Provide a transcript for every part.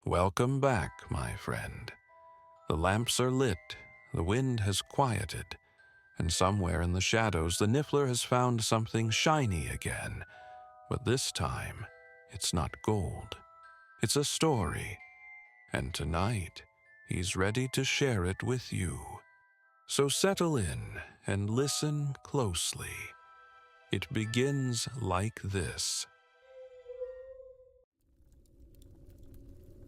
Welcome back, my friend. The lamps are lit, the wind has quieted, and somewhere in the shadows the Niffler has found something shiny again. But this time, it's not gold. It's a story, and tonight, he's ready to share it with you. So settle in and listen closely. It begins like this.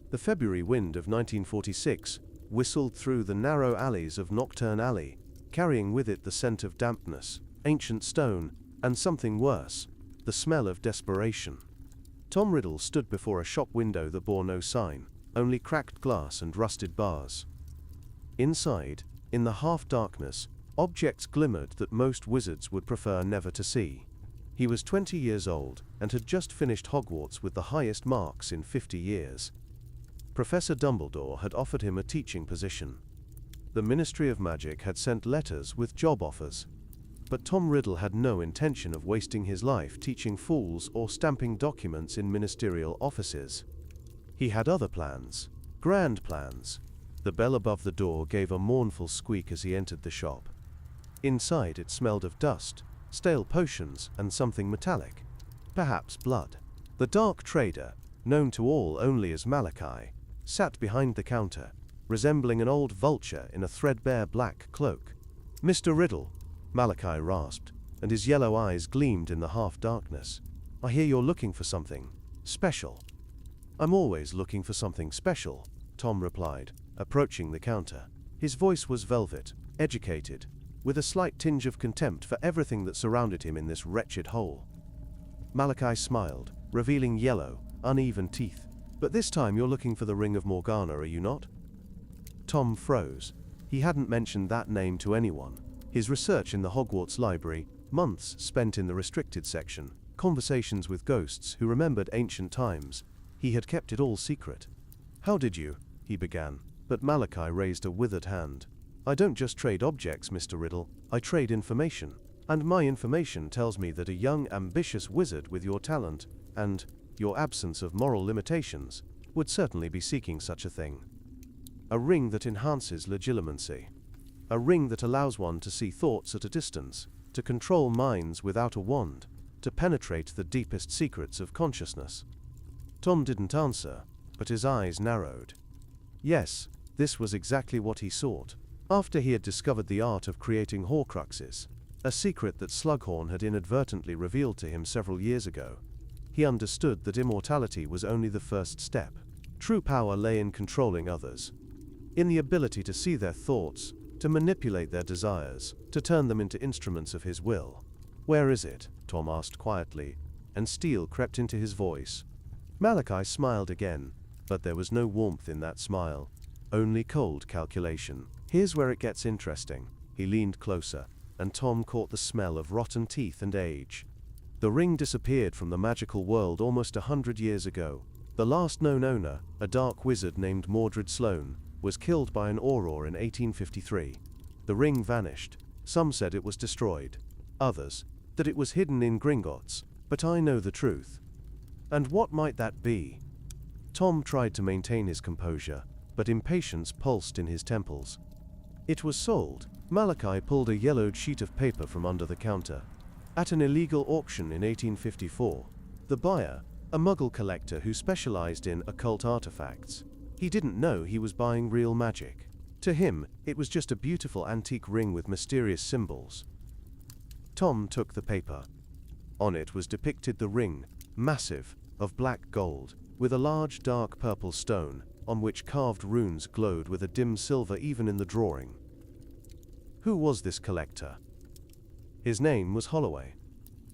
The February wind of 1946 whistled through the narrow alleys of Nocturne Alley, carrying with it the scent of dampness, ancient stone, and something worse, the smell of desperation. Tom Riddle stood before a shop window that bore no sign, only cracked glass and rusted bars. Inside, in the half-darkness, objects glimmered that most wizards would prefer never to see. He was 20 years old and had just finished Hogwarts with the highest marks in 50 years. Professor Dumbledore had offered him a teaching position. The Ministry of Magic had sent letters with job offers. But Tom Riddle had no intention of wasting his life teaching fools or stamping documents in ministerial offices. He had other plans, grand plans. The bell above the door gave a mournful squeak as he entered the shop. Inside it smelled of dust, stale potions, and something metallic. Perhaps blood. The dark trader, known to all only as Malachi, sat behind the counter, resembling an old vulture in a threadbare black cloak. "Mr. Riddle," Malachi rasped, and his yellow eyes gleamed in the half-darkness. "I hear you're looking for something special." "I'm always looking for something special," Tom replied, approaching the counter. His voice was velvet, educated, with a slight tinge of contempt for everything that surrounded him in this wretched hole. Malachi smiled, revealing yellow, uneven teeth. "But this time you're looking for the Ring of Morgana, are you not?" Tom froze. He hadn't mentioned that name to anyone. His research in the Hogwarts library, months spent in the restricted section, conversations with ghosts who remembered ancient times, he had kept it all secret. "How did you?" he began, but Malachi raised a withered hand. "I don't just trade objects, Mr. Riddle, I trade information. And my information tells me that a young, ambitious wizard with your talent, and your absence of moral limitations, would certainly be seeking such a thing. A ring that enhances legitimacy. A ring that allows one to see thoughts at a distance, to control minds without a wand, to penetrate the deepest secrets of consciousness." Tom didn't answer, but his eyes narrowed. Yes, this was exactly what he sought. After he had discovered the art of creating Horcruxes, a secret that Slughorn had inadvertently revealed to him several years ago, he understood that immortality was only the first step. True power lay in controlling others, in the ability to see their thoughts, to manipulate their desires, to turn them into instruments of his will. "Where is it?" Tom asked quietly, and steel crept into his voice. Malachi smiled again, but there was no warmth in that smile, only cold calculation. "Here's where it gets interesting." He leaned closer, and Tom caught the smell of rotten teeth and age. The ring disappeared from the magical world almost 100 years ago. The last known owner, a dark wizard named Mordred Sloane, was killed by an Auror in 1853. The ring vanished. Some said it was destroyed. Others, that it was hidden in Gringotts. But I know the truth. And what might that be? Tom tried to maintain his composure, but impatience pulsed in his temples. "It was sold." Malachi pulled a yellowed sheet of paper from under the counter. "At an illegal auction in 1854. The buyer, a Muggle collector who specialized in occult artifacts. He didn't know he was buying real magic. To him, it was just a beautiful antique ring with mysterious symbols." Tom took the paper. On it was depicted the ring, massive, of black gold, with a large dark purple stone, on which carved runes glowed with a dim silver even in the drawing. Who was this collector? His name was Holloway.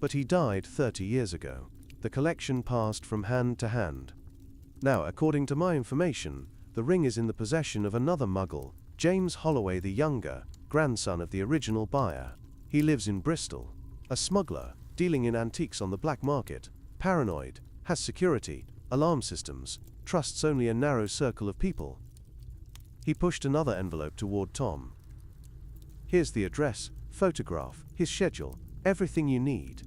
But he died 30 years ago. The collection passed from hand to hand. Now, according to my information, the ring is in the possession of another Muggle, James Holloway the Younger, grandson of the original buyer. He lives in Bristol. A smuggler, dealing in antiques on the black market, paranoid, has security, alarm systems, trusts only a narrow circle of people. He pushed another envelope toward Tom. "Here's the address, photograph, his schedule, everything you need."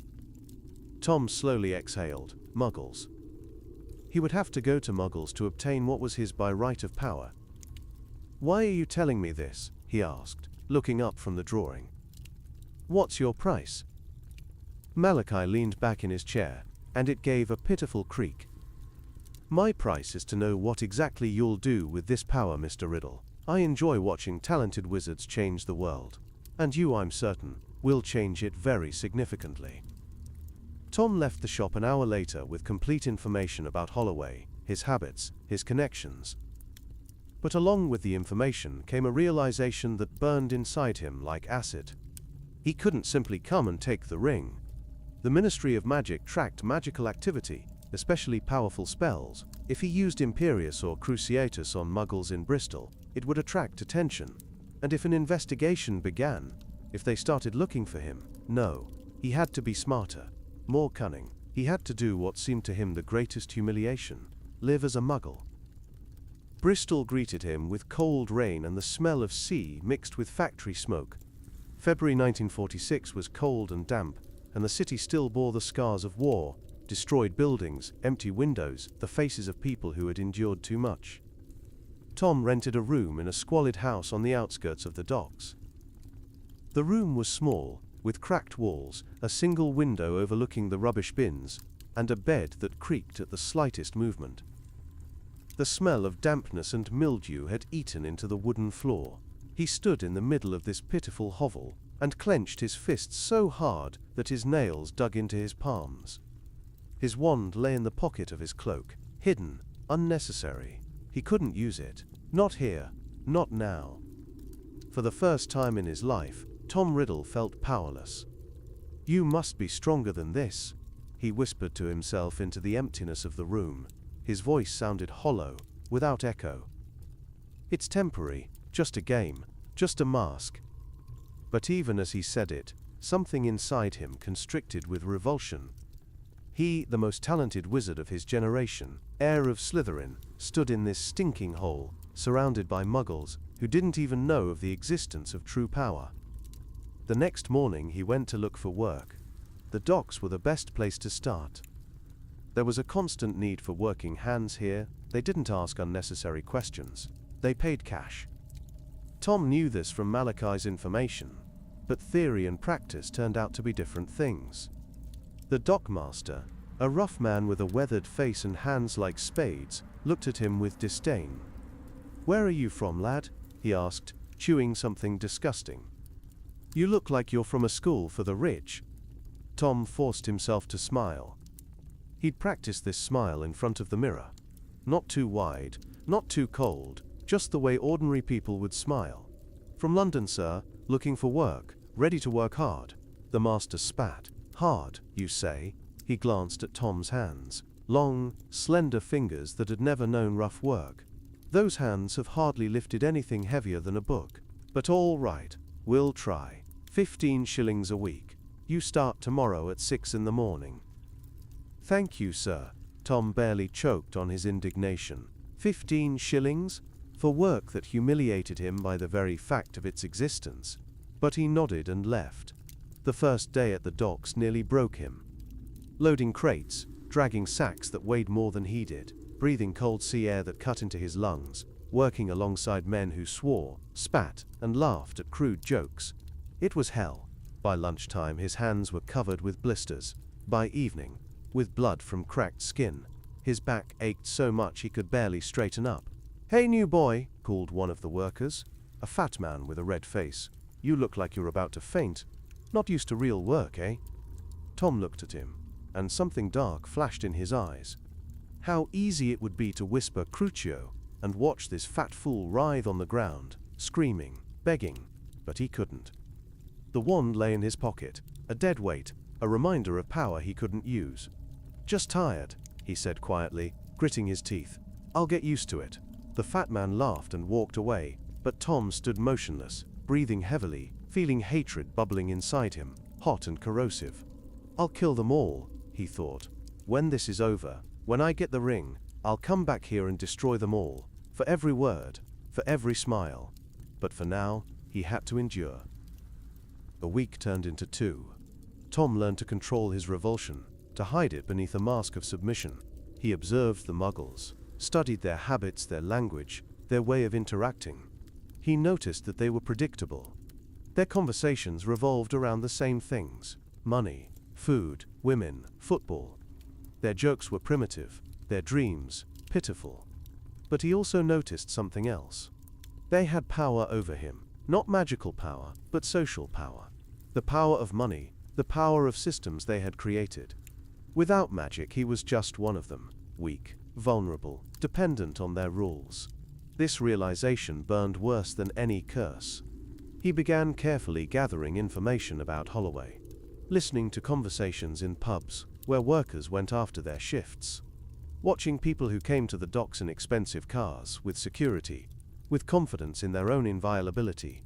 Tom slowly exhaled. Muggles. He would have to go to Muggles to obtain what was his by right of power. "Why are you telling me this?" he asked, looking up from the drawing. "What's your price?" Malachi leaned back in his chair, and it gave a pitiful creak. "My price is to know what exactly you'll do with this power, Mr. Riddle. I enjoy watching talented wizards change the world. And you, I'm certain, will change it very significantly." Tom left the shop an hour later with complete information about Holloway, his habits, his connections. But along with the information came a realization that burned inside him like acid. He couldn't simply come and take the ring. The Ministry of Magic tracked magical activity, especially powerful spells. If he used Imperius or Cruciatus on Muggles in Bristol, it would attract attention. And if an investigation began, if they started looking for him, no, he had to be smarter, more cunning. He had to do what seemed to him the greatest humiliation: live as a Muggle. Bristol greeted him with cold rain and the smell of sea mixed with factory smoke. February 1946 was cold and damp, and the city still bore the scars of war: destroyed buildings, empty windows, the faces of people who had endured too much. Tom rented a room in a squalid house on the outskirts of the docks. The room was small, with cracked walls, a single window overlooking the rubbish bins, and a bed that creaked at the slightest movement. The smell of dampness and mildew had eaten into the wooden floor. He stood in the middle of this pitiful hovel, and clenched his fists so hard that his nails dug into his palms. His wand lay in the pocket of his cloak, hidden, unnecessary. He couldn't use it. Not here. Not now. For the first time in his life, Tom Riddle felt powerless. "You must be stronger than this," he whispered to himself into the emptiness of the room. His voice sounded hollow, without echo. "It's temporary, just a game, just a mask." But even as he said it, something inside him constricted with revulsion. He, the most talented wizard of his generation, heir of Slytherin, stood in this stinking hole, surrounded by Muggles who didn't even know of the existence of true power. The next morning he went to look for work. The docks were the best place to start. There was a constant need for working hands here. They didn't ask unnecessary questions. They paid cash. Tom knew this from Malachi's information, but theory and practice turned out to be different things. The dockmaster, a rough man with a weathered face and hands like spades, looked at him with disdain. "Where are you from, lad?" he asked, chewing something disgusting. "You look like you're from a school for the rich." Tom forced himself to smile. He'd practiced this smile in front of the mirror. Not too wide, not too cold, just the way ordinary people would smile. "From London, sir, looking for work, ready to work hard." The master spat. "Hard, you say?" He glanced at Tom's hands. Long, slender fingers that had never known rough work. "Those hands have hardly lifted anything heavier than a book. But all right, we'll try. 15 shillings a week. You start tomorrow at 6 in the morning. "Thank you, sir." Tom barely choked on his indignation. 15 shillings? For work that humiliated him by the very fact of its existence. But he nodded and left. The first day at the docks nearly broke him. Loading crates, dragging sacks that weighed more than he did, breathing cold sea air that cut into his lungs, working alongside men who swore, spat, and laughed at crude jokes. It was hell. By lunchtime his hands were covered with blisters. By evening, with blood from cracked skin. His back ached so much he could barely straighten up. "Hey, new boy," called one of the workers, a fat man with a red face. "You look like you're about to faint. Not used to real work, eh?" Tom looked at him, and something dark flashed in his eyes. How easy it would be to whisper Crucio and watch this fat fool writhe on the ground, screaming, begging, but he couldn't. The wand lay in his pocket, a dead weight, a reminder of power he couldn't use. "Just tired," he said quietly, gritting his teeth. "I'll get used to it." The fat man laughed and walked away, but Tom stood motionless, breathing heavily, feeling hatred bubbling inside him, hot and corrosive. "I'll kill them all," he thought. "When this is over, when I get the ring, I'll come back here and destroy them all, for every word, for every smile." But for now, he had to endure. A week turned into 2. Tom learned to control his revulsion, to hide it beneath a mask of submission. He observed the Muggles, studied their habits, their language, their way of interacting. He noticed that they were predictable. Their conversations revolved around the same things: money, food, women, football. Their jokes were primitive, their dreams pitiful. But he also noticed something else. They had power over him, not magical power, but social power. The power of money, the power of systems they had created. Without magic, he was just one of them, weak, vulnerable, dependent on their rules. This realization burned worse than any curse. He began carefully gathering information about Holloway, listening to conversations in pubs where workers went after their shifts, watching people who came to the docks in expensive cars, with security, with confidence in their own inviolability.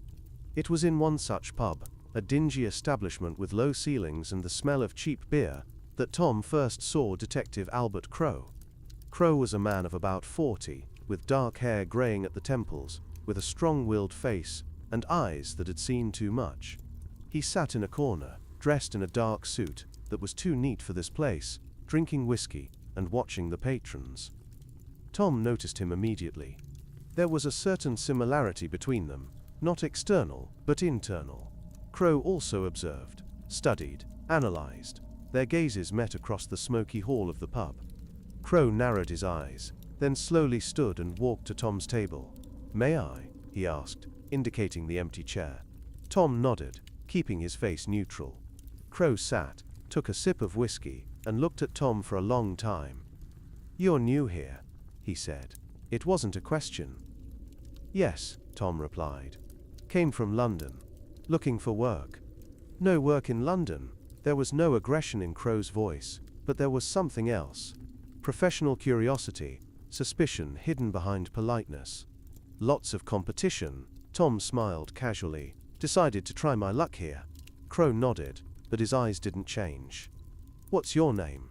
It was in one such pub, a dingy establishment with low ceilings and the smell of cheap beer, that Tom first saw Detective Albert Crowe. Crowe was a man of about 40, with dark hair graying at the temples, with a strong-willed face, and eyes that had seen too much. He sat in a corner, dressed in a dark suit that was too neat for this place, drinking whiskey and watching the patrons. Tom noticed him immediately. There was a certain similarity between them, not external, but internal. Crowe also observed, studied, analyzed. Their gazes met across the smoky hall of the pub. Crowe narrowed his eyes, then slowly stood and walked to Tom's table. "May I?" he asked, indicating the empty chair. Tom nodded, keeping his face neutral. Crowe sat, took a sip of whiskey, and looked at Tom for a long time. "You're new here," he said. It wasn't a question. "Yes," Tom replied. "Came from London. Looking for work." "No work in London." There was no aggression in Crowe's voice, but there was something else. Professional curiosity, suspicion hidden behind politeness. "Lots of competition." Tom smiled casually. "Decided to try my luck here." Crowe nodded, but his eyes didn't change. "What's your name?"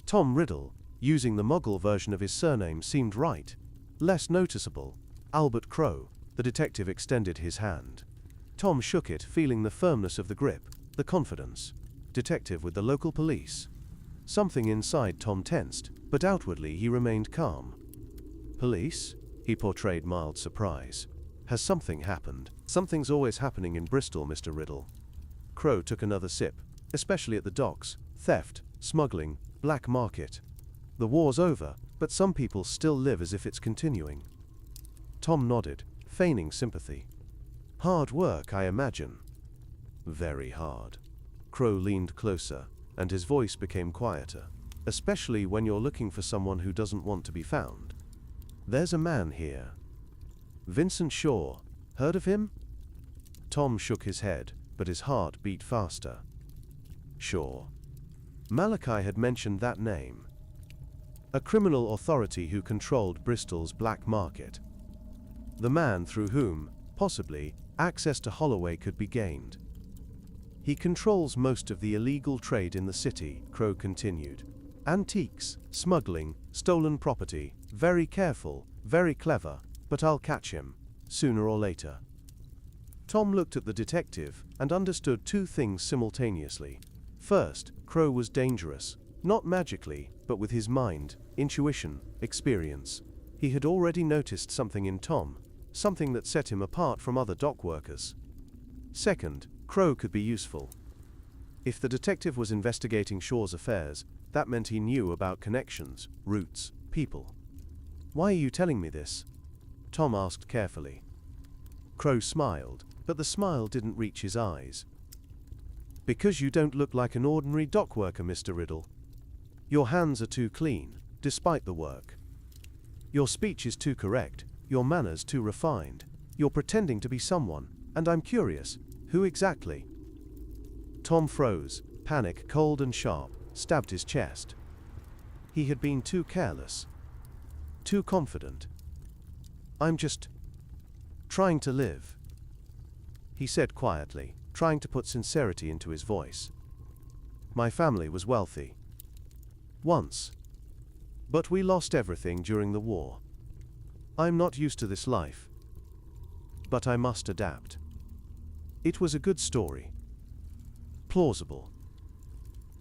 Tom Riddle. Using the Muggle version of his surname seemed right. Less noticeable. "Albert Crowe." The detective extended his hand. Tom shook it, feeling the firmness of the grip, the confidence. "Detective with the local police." Something inside Tom tensed, but outwardly he remained calm. "Police?" He portrayed mild surprise. "Has something happened?" "Something's always happening in Bristol, Mr. Riddle." Crowe took another sip. "Especially at the docks. Theft, smuggling, black market. The war's over, but some people still live as if it's continuing." Tom nodded, feigning sympathy. "Hard work, I imagine." "Very hard." Crowe leaned closer, and his voice became quieter. "Especially when you're looking for someone who doesn't want to be found. There's a man here. Vincent Shaw. Heard of him?" Tom shook his head, but his heart beat faster. Shaw. Malachi had mentioned that name. A criminal authority who controlled Bristol's black market. The man through whom, possibly, access to Holloway could be gained. "He controls most of the illegal trade in the city," Crowe continued. "Antiques, smuggling, stolen property. Very careful, very clever, but I'll catch him, sooner or later." Tom looked at the detective and understood two things simultaneously. First, Crowe was dangerous, not magically, but with his mind, intuition, experience. He had already noticed something in Tom, something that set him apart from other dock workers. Second, Crowe could be useful. If the detective was investigating Shaw's affairs, that meant he knew about connections, roots, people. "Why are you telling me this?" Tom asked carefully. Crowe smiled, but the smile didn't reach his eyes. "Because you don't look like an ordinary dock worker, Mr. Riddle. Your hands are too clean, despite the work. Your speech is too correct, your manners too refined. You're pretending to be someone, and I'm curious, who exactly?" Tom froze, panic, cold and sharp, stabbed his chest. He had been too careless, too confident. "I'm just trying to live," he said quietly, trying to put sincerity into his voice. "My family was wealthy. Once. But we lost everything during the war. I'm not used to this life. But I must adapt." It was a good story. Plausible.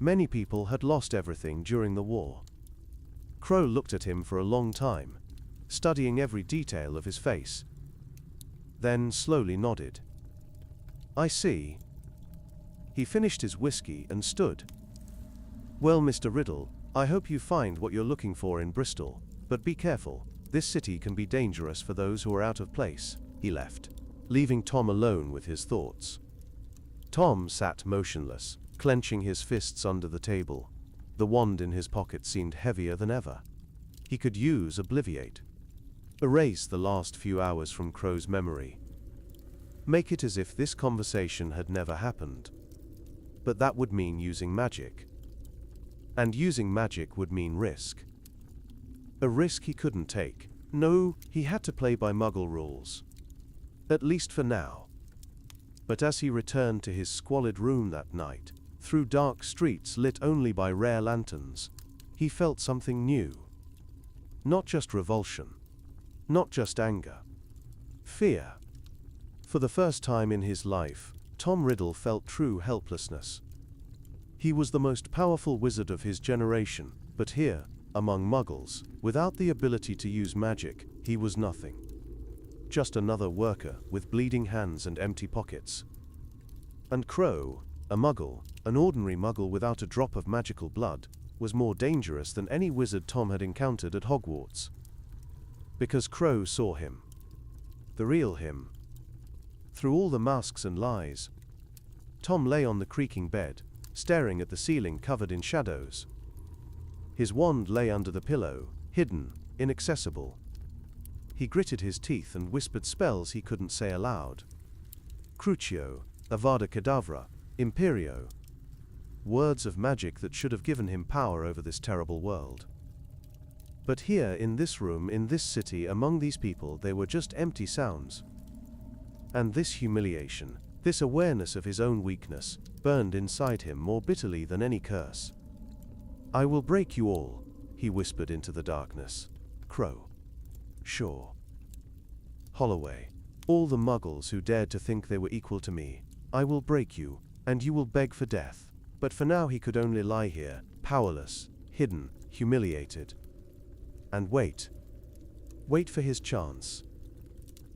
Many people had lost everything during the war. Crowe looked at him for a long time, studying every detail of his face. Then slowly nodded. "I see." He finished his whiskey and stood. "Well, Mr. Riddle, I hope you find what you're looking for in Bristol, but be careful. This city can be dangerous for those who are out of place." He left, leaving Tom alone with his thoughts. Tom sat motionless, clenching his fists under the table. The wand in his pocket seemed heavier than ever. He could use Obliviate. Erase the last few hours from Crowe's memory. Make it as if this conversation had never happened. But that would mean using magic. And using magic would mean risk. A risk he couldn't take. No, he had to play by Muggle rules. At least for now. But as he returned to his squalid room that night, through dark streets lit only by rare lanterns, he felt something new. Not just revulsion. Not just anger. Fear. For the first time in his life, Tom Riddle felt true helplessness. He was the most powerful wizard of his generation, but here, among Muggles, without the ability to use magic, he was nothing. Just another worker with bleeding hands and empty pockets. And Crowe, a Muggle, an ordinary Muggle without a drop of magical blood, was more dangerous than any wizard Tom had encountered at Hogwarts. Because Crowe saw him. The real him. Through all the masks and lies. Tom lay on the creaking bed, staring at the ceiling covered in shadows. His wand lay under the pillow, hidden, inaccessible. He gritted his teeth and whispered spells he couldn't say aloud. Crucio, Avada Kedavra, Imperio. Words of magic that should have given him power over this terrible world. But here, in this room, in this city, among these people, they were just empty sounds. And this humiliation, this awareness of his own weakness, burned inside him more bitterly than any curse. "I will break you all," he whispered into the darkness. "Crowe. Shaw. Holloway. All the Muggles who dared to think they were equal to me. I will break you, and you will beg for death." But for now he could only lie here, powerless, hidden, humiliated. And wait. Wait for his chance.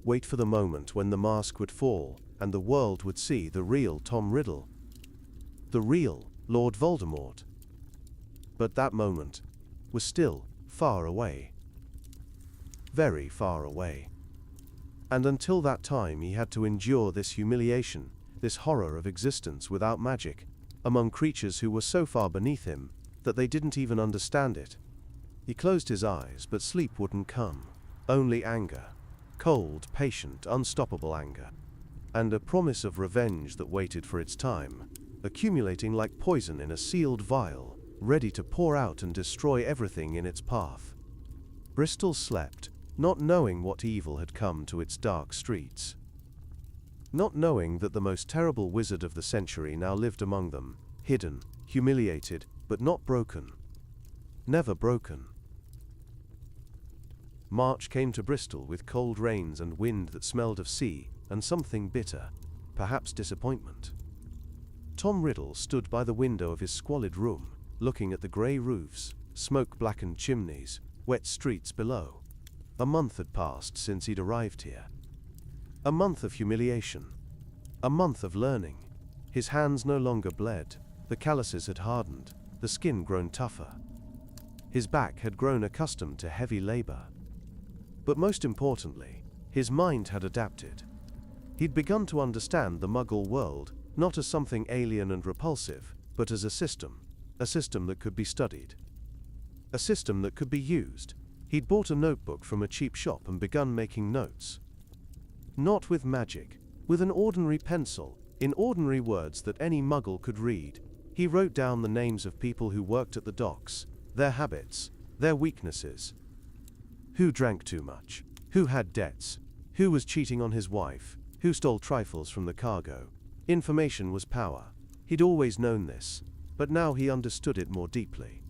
Wait for the moment when the mask would fall, and the world would see the real Tom Riddle. The real Lord Voldemort. But that moment was still far away. Very far away. And until that time he had to endure this humiliation, this horror of existence without magic, among creatures who were so far beneath him that they didn't even understand it. He closed his eyes, but sleep wouldn't come. Only anger. Cold, patient, unstoppable anger. And a promise of revenge that waited for its time, accumulating like poison in a sealed vial, ready to pour out and destroy everything in its path. Bristol slept, not knowing what evil had come to its dark streets. Not knowing that the most terrible wizard of the century now lived among them, hidden, humiliated, but not broken. Never broken. March came to Bristol with cold rains and wind that smelled of sea, and something bitter, perhaps disappointment. Tom Riddle stood by the window of his squalid room, looking at the grey roofs, smoke-blackened chimneys, wet streets below. A month had passed since he'd arrived here. A month of humiliation. A month of learning. His hands no longer bled. The calluses had hardened, the skin grown tougher. His back had grown accustomed to heavy labor. But most importantly, his mind had adapted. He'd begun to understand the Muggle world, not as something alien and repulsive, but as a system that could be studied. A system that could be used. He'd bought a notebook from a cheap shop and begun making notes. Not with magic, with an ordinary pencil, in ordinary words that any Muggle could read. He wrote down the names of people who worked at the docks, their habits, their weaknesses. Who drank too much? Who had debts? Who was cheating on his wife? Who stole trifles from the cargo? Information was power. He'd always known this, but now he understood it more deeply.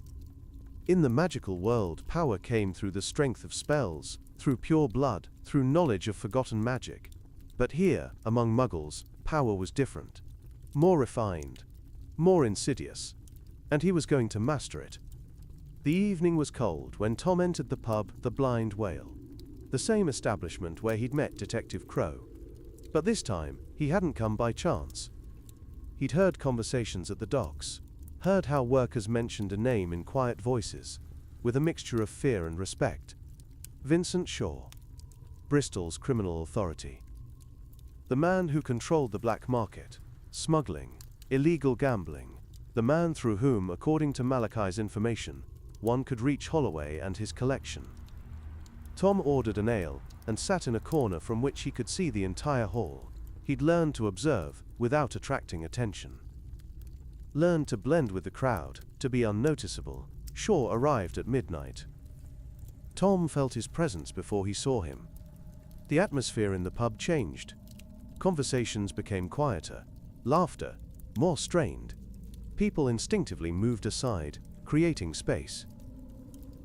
In the magical world, power came through the strength of spells, through pure blood, through knowledge of forgotten magic. But here, among Muggles, power was different. More refined. More insidious. And he was going to master it. The evening was cold when Tom entered the pub, the Blind Whale, the same establishment where he'd met Detective Crowe. But this time, he hadn't come by chance. He'd heard conversations at the docks, heard how workers mentioned a name in quiet voices, with a mixture of fear and respect. Vincent Shaw, Bristol's criminal authority. The man who controlled the black market, smuggling, illegal gambling, the man through whom, according to Malachi's information, one could reach Holloway and his collection. Tom ordered an ale and sat in a corner from which he could see the entire hall. He'd learned to observe without attracting attention. Learned to blend with the crowd, to be unnoticeable. Shaw arrived at midnight. Tom felt his presence before he saw him. The atmosphere in the pub changed. Conversations became quieter, laughter more strained. People instinctively moved aside, creating space.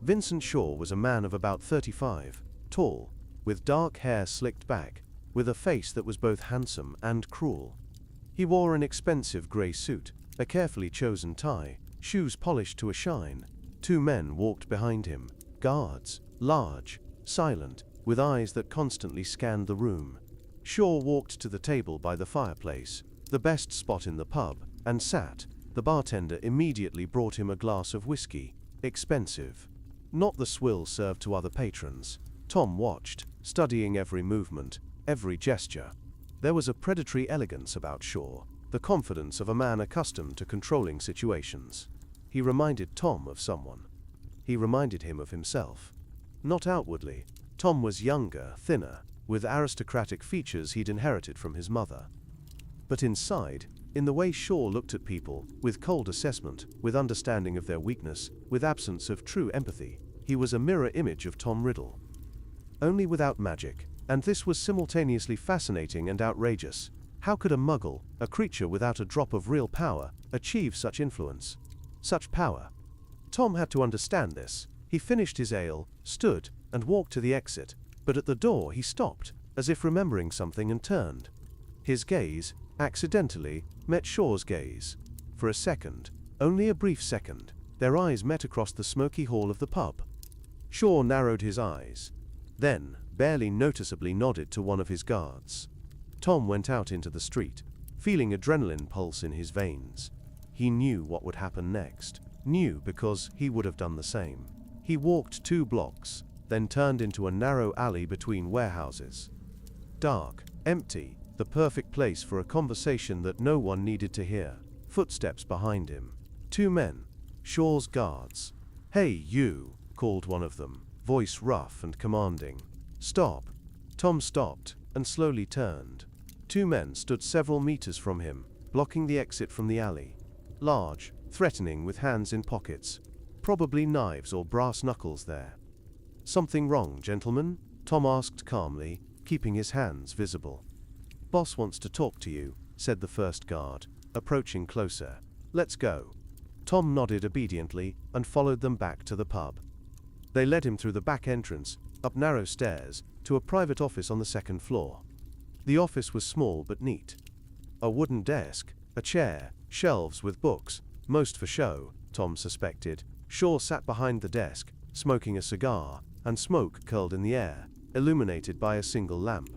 Vincent Shaw was a man of about 35, tall, with dark hair slicked back, with a face that was both handsome and cruel. He wore an expensive grey suit, a carefully chosen tie, shoes polished to a shine. Two men walked behind him, guards, large, silent, with eyes that constantly scanned the room. Shaw walked to the table by the fireplace, the best spot in the pub, and sat. The bartender immediately brought him a glass of whiskey, expensive. Not the swill served to other patrons. Tom watched, studying every movement, every gesture. There was a predatory elegance about Shaw, the confidence of a man accustomed to controlling situations. He reminded Tom of someone. He reminded him of himself. Not outwardly. Tom was younger, thinner, with aristocratic features he'd inherited from his mother. But inside, in the way Shaw looked at people, with cold assessment, with understanding of their weakness, with absence of true empathy, he was a mirror image of Tom Riddle. Only without magic, and this was simultaneously fascinating and outrageous. How could a Muggle, a creature without a drop of real power, achieve such influence? Such power? Tom had to understand this. He finished his ale, stood, and walked to the exit, but at the door he stopped, as if remembering something, and turned. His gaze, accidentally, met Shaw's gaze. For a second, only a brief second, their eyes met across the smoky hall of the pub. Shaw narrowed his eyes, then, barely noticeably nodded to one of his guards. Tom went out into the street, feeling adrenaline pulse in his veins. He knew what would happen next. Knew because he would have done the same. He walked 2 blocks, then turned into a narrow alley between warehouses. Dark, empty, the perfect place for a conversation that no one needed to hear. Footsteps behind him. 2 men. Shaw's guards. "Hey, you," called one of them, voice rough and commanding. "Stop." Tom stopped, and slowly turned. 2 men stood several meters from him, blocking the exit from the alley. Large, threatening, with hands in pockets. Probably knives or brass knuckles there. "Something wrong, gentlemen?" Tom asked calmly, keeping his hands visible. "Boss wants to talk to you," said the first guard, approaching closer. "Let's go." Tom nodded obediently and followed them back to the pub. They led him through the back entrance, up narrow stairs, to a private office on the 2nd floor. The office was small but neat. A wooden desk, a chair, shelves with books, most for show, Tom suspected. Shaw sat behind the desk, smoking a cigar, and smoke curled in the air, illuminated by a single lamp.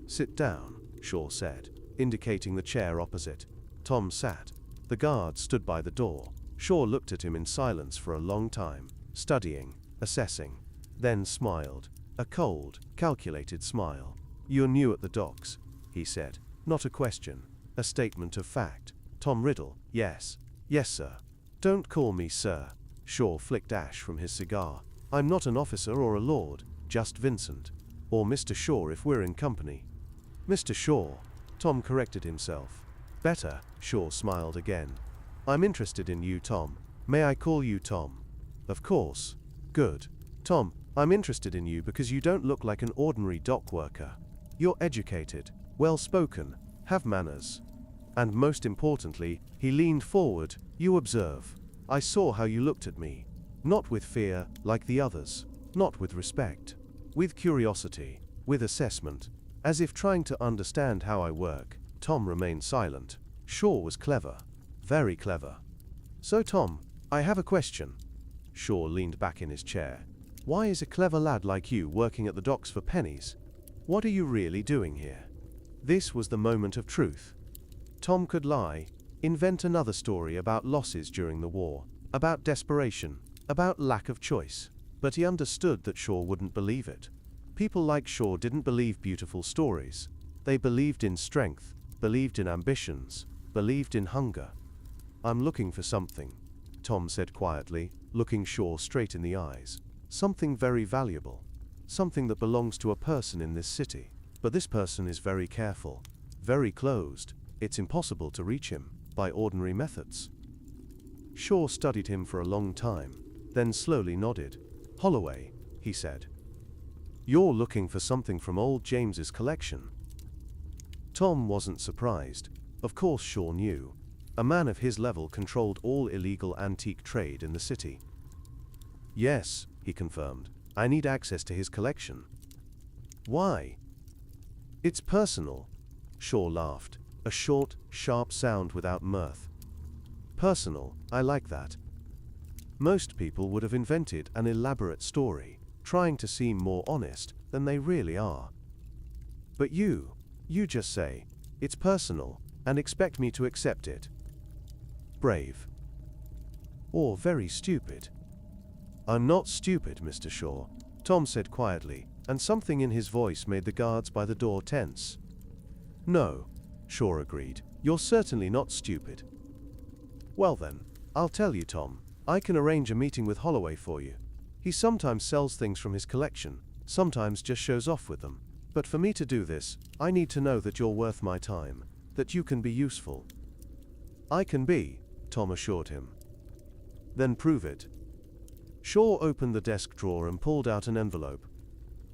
"Sit down," Shaw said, indicating the chair opposite. Tom sat. The guard stood by the door. Shaw looked at him in silence for a long time, studying, assessing, then smiled. A cold, calculated smile. "You're new at the docks," he said. Not a question, a statement of fact. "Tom Riddle, yes." "Yes, sir." "Don't call me sir." Shaw flicked ash from his cigar. "I'm not an officer or a lord, just Vincent. Or Mr. Shaw if we're in company." "Mr. Shaw," Tom corrected himself. "Better," Shaw smiled again. "I'm interested in you, Tom. May I call you Tom?" "Of course." "Good. Tom, I'm interested in you because you don't look like an ordinary dock worker. You're educated, well-spoken, have manners. And most importantly," he leaned forward, "you observe. I saw how you looked at me. Not with fear, like the others. Not with respect. With curiosity, with assessment. As if trying to understand how I work." Tom remained silent. Shaw was clever. Very clever. "So Tom, I have a question. Shaw leaned back in his chair. "Why is a clever lad like you working at the docks for pennies? What are you really doing here?" This was the moment of truth. Tom could lie, invent another story about losses during the war, about desperation, about lack of choice. But he understood that Shaw wouldn't believe it. People like Shaw didn't believe beautiful stories. They believed in strength, believed in ambitions, believed in hunger. "I'm looking for something," Tom said quietly, looking Shaw straight in the eyes. "Something very valuable. Something that belongs to a person in this city. But this person is very careful, very closed. It's impossible to reach him by ordinary methods." Shaw studied him for a long time, then slowly nodded. "Holloway," he said. "You're looking for something from old James's collection." Tom wasn't surprised. Of course Shaw knew. A man of his level controlled all illegal antique trade in the city. "Yes," he confirmed. "I need access to his collection." "Why?" "It's personal." Shaw laughed, a short, sharp sound without mirth. "Personal, I like that. Most people would have invented an elaborate story, trying to seem more honest than they really are. But you just say, 'It's personal,' and expect me to accept it. Brave. Or very stupid." "I'm not stupid, Mr. Shaw," Tom said quietly, and something in his voice made the guards by the door tense. "No," Shaw agreed. "You're certainly not stupid." "Well then, I'll tell you, Tom. I can arrange a meeting with Holloway for you. He sometimes sells things from his collection, sometimes just shows off with them. But for me to do this, I need to know that you're worth my time, that you can be useful." "I can be," Tom assured him. "Then prove it." Shaw opened the desk drawer and pulled out an envelope.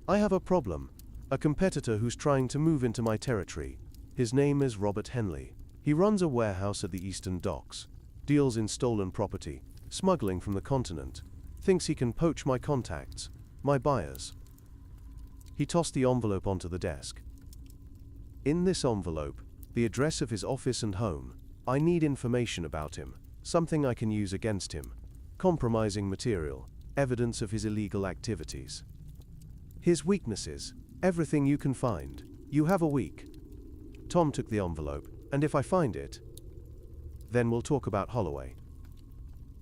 "I have a problem. A competitor who's trying to move into my territory. His name is Robert Henley. He runs a warehouse at the Eastern Docks, deals in stolen property, smuggling from the continent. Thinks he can poach my contacts, my buyers." He tossed the envelope onto the desk. "In this envelope, the address of his office and home. I need information about him, something I can use against him. Compromising material, evidence of his illegal activities. His weaknesses, everything you can find. You have a week." Tom took the envelope. "And if I find it, then we'll talk about Holloway."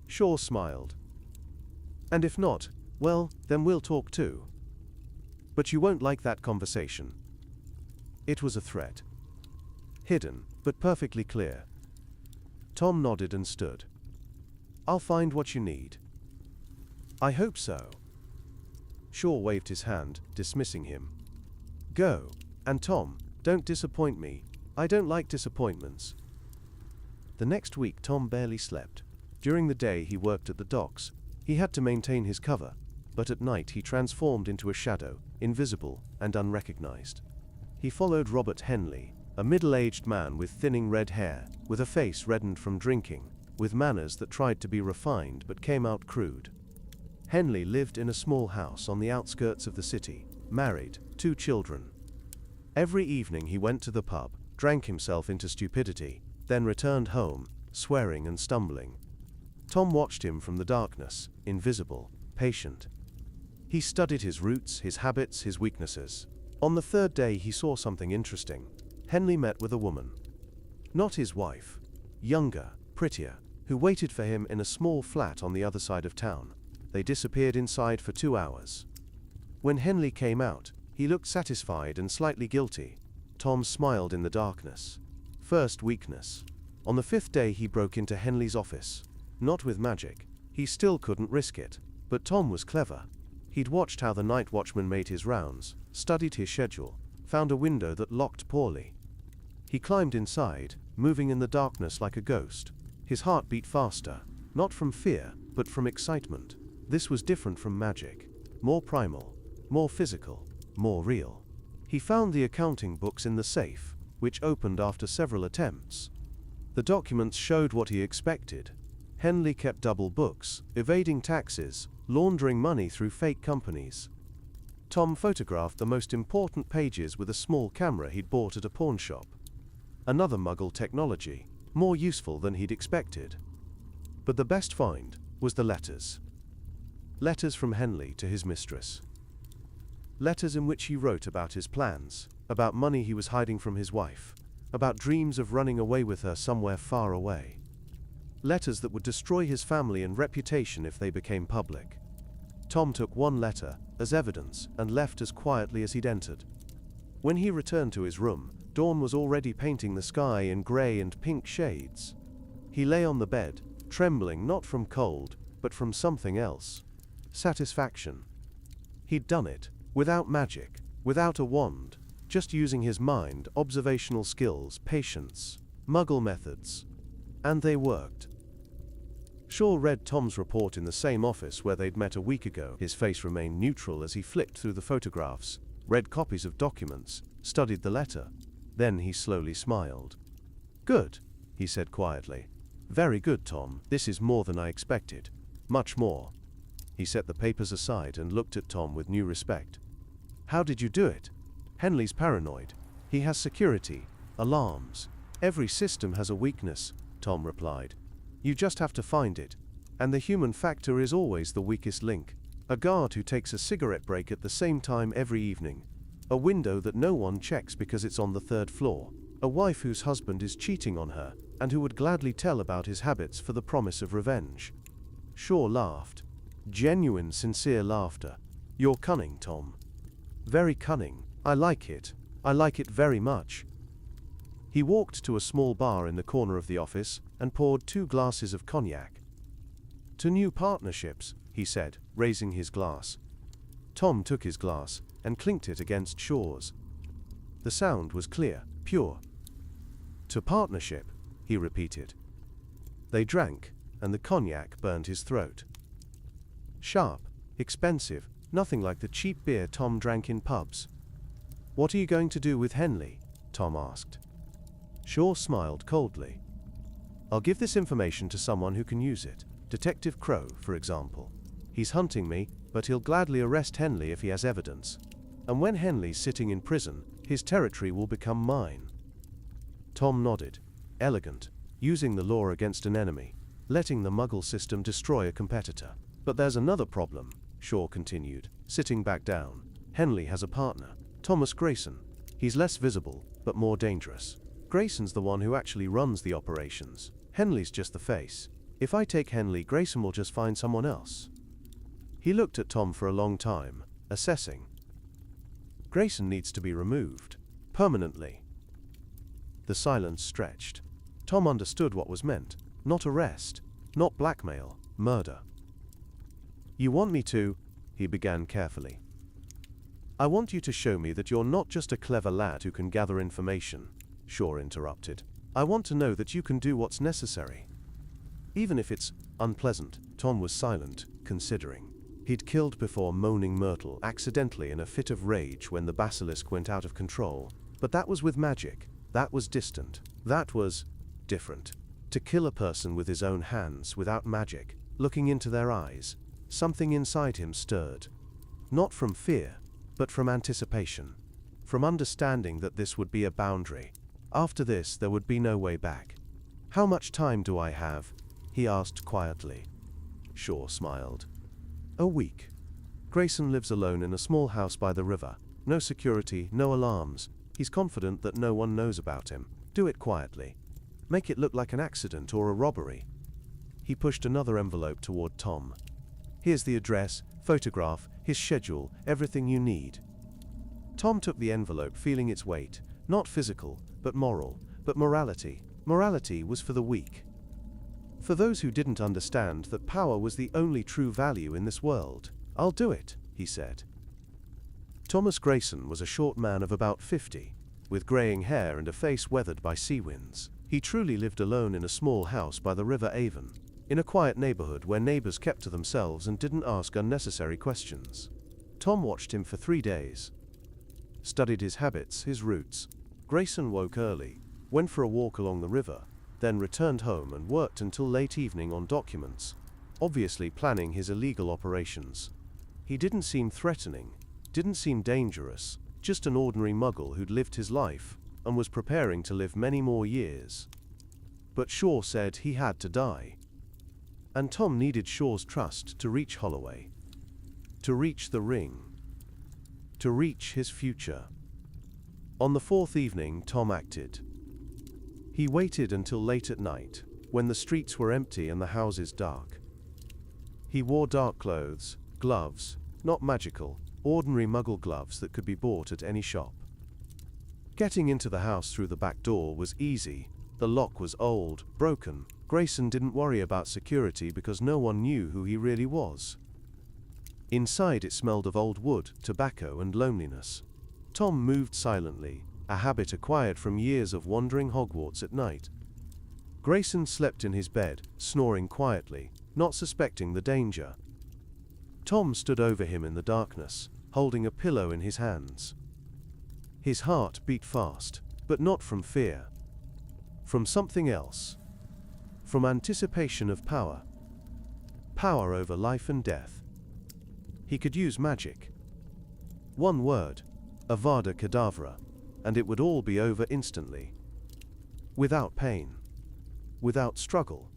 Shaw smiled. "And if not, well, then we'll talk too. But you won't like that conversation." It was a threat. Hidden, but perfectly clear. Tom nodded and stood. "I'll find what you need." "I hope so." Shaw waved his hand, dismissing him. "Go. And Tom, don't disappoint me. I don't like disappointments." The next week Tom barely slept. During the day he worked at the docks. He had to maintain his cover, but at night he transformed into a shadow, invisible and unrecognized. He followed Robert Henley, a middle-aged man with thinning red hair, with a face reddened from drinking, with manners that tried to be refined but came out crude. Henley lived in a small house on the outskirts of the city, married, 2 children. Every evening he went to the pub, drank himself into stupidity, then returned home, swearing and stumbling. Tom watched him from the darkness, invisible, patient. He studied his roots, his habits, his weaknesses. On the 3rd day he saw something interesting. Henley met with a woman. Not his wife. Younger, prettier, who waited for him in a small flat on the other side of town. They disappeared inside for 2 hours. When Henley came out, he looked satisfied and slightly guilty. Tom smiled in the darkness. First weakness. On the 5th day he broke into Henley's office. Not with magic. He still couldn't risk it. But Tom was clever. He'd watched how the night watchman made his rounds, studied his schedule, found a window that locked poorly. He climbed inside, moving in the darkness like a ghost. His heart beat faster, not from fear, but from excitement. This was different from magic. More primal, more physical, more real. He found the accounting books in the safe, which opened after several attempts. The documents showed what he expected. Henley kept double books, evading taxes, laundering money through fake companies. Tom photographed the most important pages with a small camera he'd bought at a pawn shop. Another Muggle technology, more useful than he'd expected. But the best find was the letters. Letters from Henley to his mistress. Letters in which he wrote about his plans, about money he was hiding from his wife, about dreams of running away with her somewhere far away. Letters that would destroy his family and reputation if they became public. Tom took one letter as evidence and left as quietly as he'd entered. When he returned to his room, dawn was already painting the sky in grey and pink shades. He lay on the bed, trembling not from cold, but from something else. Satisfaction. He'd done it, without magic, without a wand, just using his mind, observational skills, patience, Muggle methods. And they worked. Shaw read Tom's report in the same office where they'd met a week ago. His face remained neutral as he flicked through the photographs, read copies of documents, studied the letter. Then he slowly smiled. "Good," he said quietly. "Very good, Tom. This is more than I expected. Much more." He set the papers aside and looked at Tom with new respect. "How did you do it? Henley's paranoid. He has security, alarms. Every system has a weakness," Tom replied. "You just have to find it. And the human factor is always the weakest link. A guard who takes a cigarette break at the same time every evening. A window that no one checks because it's on the 3rd floor. A wife whose husband is cheating on her, and who would gladly tell about his habits for the promise of revenge." Shaw laughed. Genuine, sincere laughter. "You're cunning, Tom. Very cunning. I like it. I like it very much." He walked to a small bar in the corner of the office and poured 2 glasses of cognac. "To new partnerships," he said, raising his glass. Tom took his glass and clinked it against Shaw's. The sound was clear, pure. "To partnership," he repeated. They drank, and the cognac burned his throat. Sharp, expensive, nothing like the cheap beer Tom drank in pubs. "What are you going to do with Henley?" Tom asked. Shaw smiled coldly. "I'll give this information to someone who can use it. Detective Crowe, for example. He's hunting me, but he'll gladly arrest Henley if he has evidence. And when Henley's sitting in prison, his territory will become mine." Tom nodded. Elegant, using the law against an enemy, letting the Muggle system destroy a competitor. "But there's another problem," Shaw continued, sitting back down. "Henley has a partner, Thomas Grayson. He's less visible, but more dangerous. Grayson's the one who actually runs the operations. Henley's just the face. If I take Henley, Grayson will just find someone else." He looked at Tom for a long time, assessing. "Grayson needs to be removed. Permanently." The silence stretched. Tom understood what was meant. Not arrest, not blackmail, murder. "You want me to," he began carefully. "I want you to show me that you're not just a clever lad who can gather information," Shaw interrupted. "I want to know that you can do what's necessary. Even if it's unpleasant." Tom was silent, considering. He'd killed before Moaning Myrtle accidentally in a fit of rage when the basilisk went out of control, but that was with magic. That was distant. That was different. To kill a person with his own hands without magic, looking into their eyes, something inside him stirred. Not from fear, but from anticipation. From understanding that this would be a boundary. After this, there would be no way back. "How much time do I have?" he asked quietly. Shaw smiled. "A week. Grayson lives alone in a small house by the river. No security, no alarms. He's confident that no one knows about him. Do it quietly. Make it look like an accident or a robbery." He pushed another envelope toward Tom. "Here's the address, photograph, his schedule, everything you need." Tom took the envelope, feeling its weight. Not physical, but moral, but morality. Morality was for the weak. For those who didn't understand that power was the only true value in this world. "I'll do it," he said. Thomas Grayson was a short man of about 50, with graying hair and a face weathered by sea winds. He truly lived alone in a small house by the River Avon, in a quiet neighborhood where neighbors kept to themselves and didn't ask unnecessary questions. Tom watched him for 3 days. Studied his habits, his routes. Grayson woke early, went for a walk along the river, then returned home and worked until late evening on documents, obviously planning his illegal operations. He didn't seem threatening, didn't seem dangerous, just an ordinary Muggle who'd lived his life and was preparing to live many more years. But Shaw said he had to die. And Tom needed Shaw's trust to reach Holloway. to reach the ring, to reach his future. On the fourth evening, Tom acted. He waited until late at night, when the streets were empty and the houses dark. He wore dark clothes, gloves, not magical, ordinary Muggle gloves that could be bought at any shop. Getting into the house through the back door was easy. The lock was old, broken. Grayson didn't worry about security because no one knew who he really was. Inside it smelled of old wood, tobacco, and loneliness. Tom moved silently, a habit acquired from years of wandering Hogwarts at night. Grayson slept in his bed, snoring quietly, not suspecting the danger. Tom stood over him in the darkness, holding a pillow in his hands. His heart beat fast, but not from fear. From something else. From anticipation of power. Power over life and death. He could use magic. One word, Avada Kedavra, and it would all be over instantly. Without pain. Without struggle.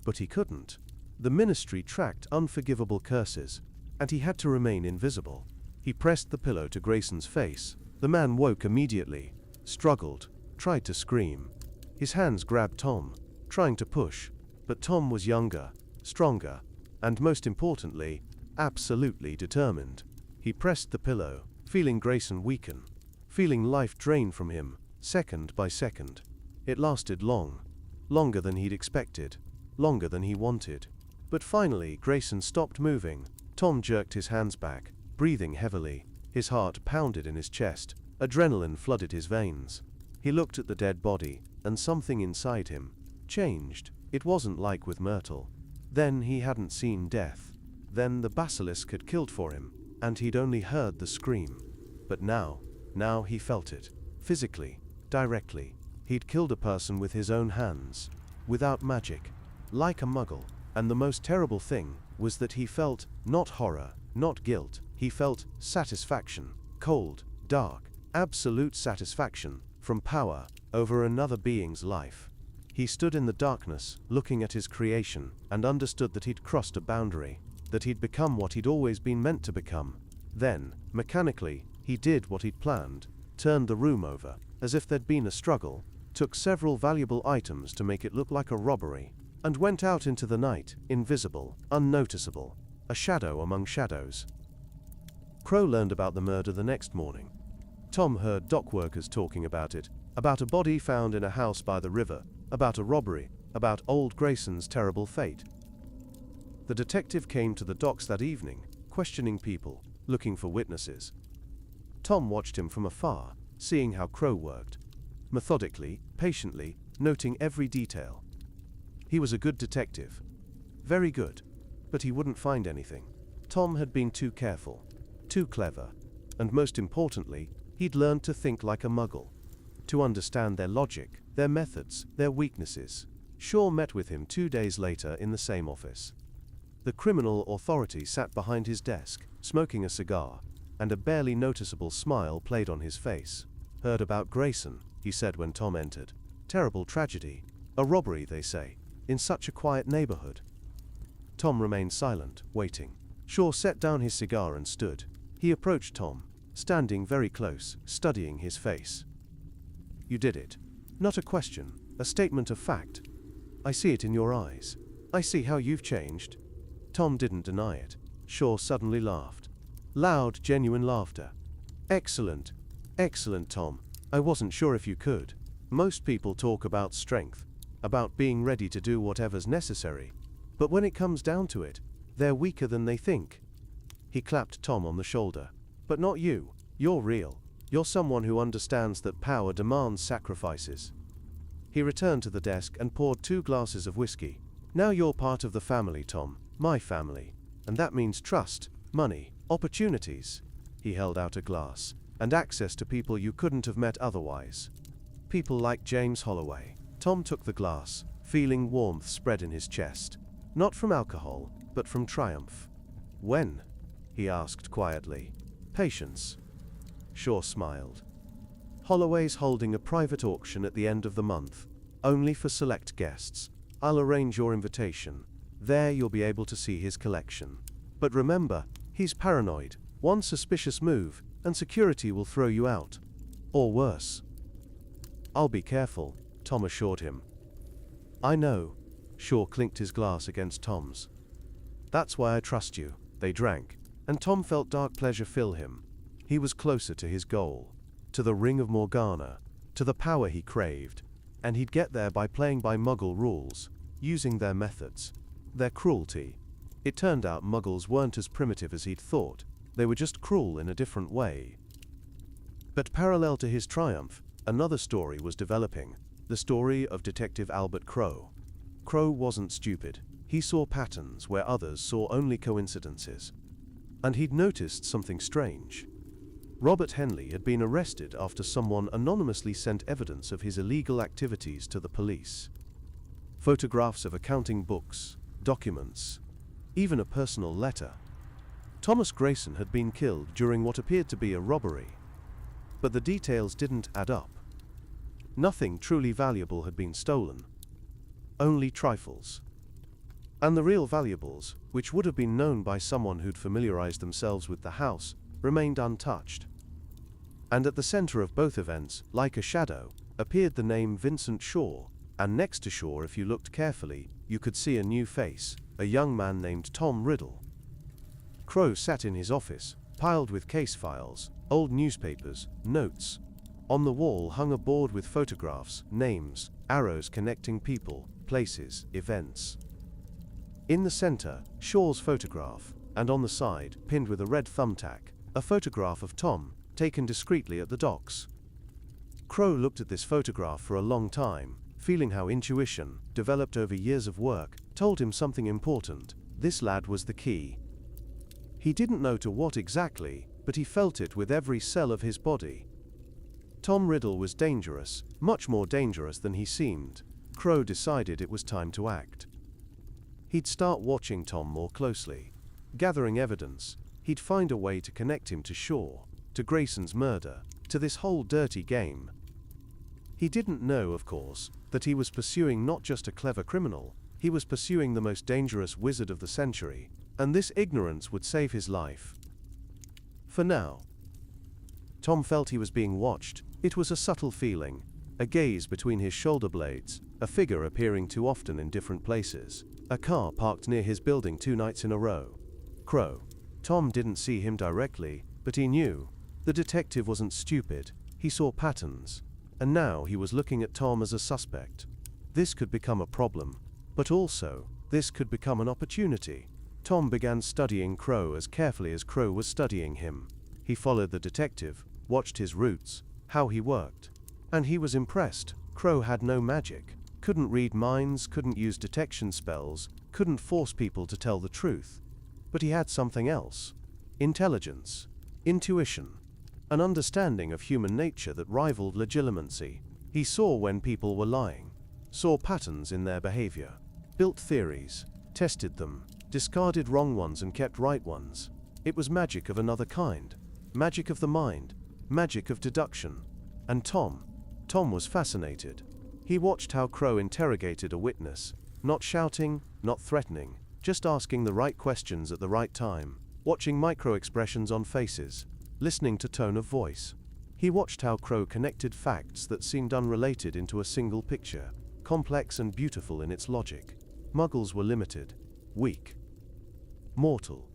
But he couldn't. The ministry tracked unforgivable curses, and he had to remain invisible. He pressed the pillow to Grayson's face. The man woke immediately, struggled, tried to scream. His hands grabbed Tom, trying to push, but Tom was younger, stronger, and most importantly, absolutely determined. He pressed the pillow, feeling Grayson weaken, feeling life drain from him, second by second. It lasted long, longer than he'd expected, longer than he wanted. But finally, Grayson stopped moving. Tom jerked his hands back, breathing heavily. His heart pounded in his chest, adrenaline flooded his veins. He looked at the dead body, and something inside him changed. It wasn't like with Myrtle. Then he hadn't seen death. Then the basilisk had killed for him, and he'd only heard the scream. But now he felt it. Physically, directly. He'd killed a person with his own hands, without magic, like a Muggle. And the most terrible thing was that he felt not horror, not guilt. He felt satisfaction, cold, dark, absolute satisfaction from power over another being's life. He stood in the darkness, looking at his creation, and understood that he'd crossed a boundary, that he'd become what he'd always been meant to become. Then, mechanically, he did what he'd planned, turned the room over, as if there'd been a struggle, took several valuable items to make it look like a robbery, and went out into the night, invisible, unnoticeable, a shadow among shadows. Crowe learned about the murder the next morning. Tom heard dock workers talking about it, about a body found in a house by the river, about a robbery, about old Grayson's terrible fate. The detective came to the docks that evening, questioning people, looking for witnesses. Tom watched him from afar, seeing how Crowe worked. Methodically, patiently, noting every detail. He was a good detective. Very good. But he wouldn't find anything. Tom had been too careful, too clever, and most importantly, he'd learned to think like a Muggle, to understand their logic, their methods, their weaknesses. Shaw met with him 2 days later in the same office. The criminal authority sat behind his desk, smoking a cigar, and a barely noticeable smile played on his face. Heard about Grayson, he said when Tom entered. Terrible tragedy. A robbery, they say, in such a quiet neighborhood. Tom remained silent, waiting. Shaw set down his cigar and stood. He approached Tom, standing very close, studying his face. You did it. Not a question, a statement of fact. I see it in your eyes. I see how you've changed. Tom didn't deny it. Shaw suddenly laughed. Loud, genuine laughter. Excellent. Excellent, Tom. I wasn't sure if you could. Most people talk about strength, about being ready to do whatever's necessary. But when it comes down to it, they're weaker than they think. He clapped Tom on the shoulder. But not you. You're real. You're someone who understands that power demands sacrifices. He returned to the desk and poured 2 glasses of whiskey. Now you're part of the family, Tom. My family. And that means trust, money, opportunities. He held out a glass. And access to people you couldn't have met otherwise. People like James Holloway. Tom took the glass, feeling warmth spread in his chest. Not from alcohol, but from triumph. When? He asked quietly. Patience. Shaw smiled. Holloway's holding a private auction at the end of the month, only for select guests. I'll arrange your invitation. There you'll be able to see his collection. But remember, He's paranoid. One suspicious move, and security will throw you out. Or worse. I'll be careful, Tom assured him. I know. Shaw clinked his glass against Tom's. That's why I trust you. They drank, and Tom felt dark pleasure fill him. He was closer to his goal, to the Ring of Morgana, to the power he craved, and he'd get there by playing by Muggle rules, using their methods, their cruelty. It turned out Muggles weren't as primitive as he'd thought, they were just cruel in a different way. But parallel to his triumph, another story was developing, the story of Detective Albert Crowe. Crowe wasn't stupid. He saw patterns where others saw only coincidences. And he'd noticed something strange. Robert Henley had been arrested after someone anonymously sent evidence of his illegal activities to the police. Photographs of accounting books, documents, even a personal letter. Thomas Grayson had been killed during what appeared to be a robbery. But the details didn't add up. Nothing truly valuable had been stolen. Only trifles. And the real valuables, which would have been known by someone who'd familiarized themselves with the house, remained untouched. And at the center of both events, like a shadow, appeared the name Vincent Shaw, and next to Shaw, if you looked carefully, you could see a new face, a young man named Tom Riddle. Crowe sat in his office, piled with case files, old newspapers, notes. On the wall hung a board with photographs, names, arrows connecting people, places, events. In the center, Shaw's photograph, and on the side, pinned with a red thumbtack, a photograph of Tom, taken discreetly at the docks. Crowe looked at this photograph for a long time, feeling how intuition, developed over years of work, told him something important. This lad was the key. He didn't know to what exactly, but he felt it with every cell of his body. Tom Riddle was dangerous, much more dangerous than he seemed. Crowe decided it was time to act. He'd start watching Tom more closely. Gathering evidence, he'd find a way to connect him to Shaw, to Grayson's murder, to this whole dirty game. He didn't know, of course, that he was pursuing not just a clever criminal, he was pursuing the most dangerous wizard of the century, and this ignorance would save his life. For now. Tom felt he was being watched. It was a subtle feeling, a gaze between his shoulder blades, a figure appearing too often in different places, a car parked near his building 2 nights in a row. Crowe. Tom didn't see him directly, but he knew. The detective wasn't stupid, he saw patterns, and now he was looking at Tom as a suspect. This could become a problem, but also, this could become an opportunity. Tom began studying Crowe as carefully as Crowe was studying him. He followed the detective, watched his routes, how he worked. And he was impressed. Crowe had no magic, couldn't read minds, couldn't use detection spells, couldn't force people to tell the truth. But he had something else. Intelligence, intuition, an understanding of human nature that rivaled legitimacy. He saw when people were lying, saw patterns in their behavior, built theories, tested them, discarded wrong ones and kept right ones. It was magic of another kind, magic of the mind, magic of deduction. And Tom was fascinated. He watched how Crowe interrogated a witness, not shouting, not threatening, just asking the right questions at the right time, watching micro-expressions on faces, listening to tone of voice. He watched how Crowe connected facts that seemed unrelated into a single picture, complex and beautiful in its logic. Muggles were limited, weak, mortal.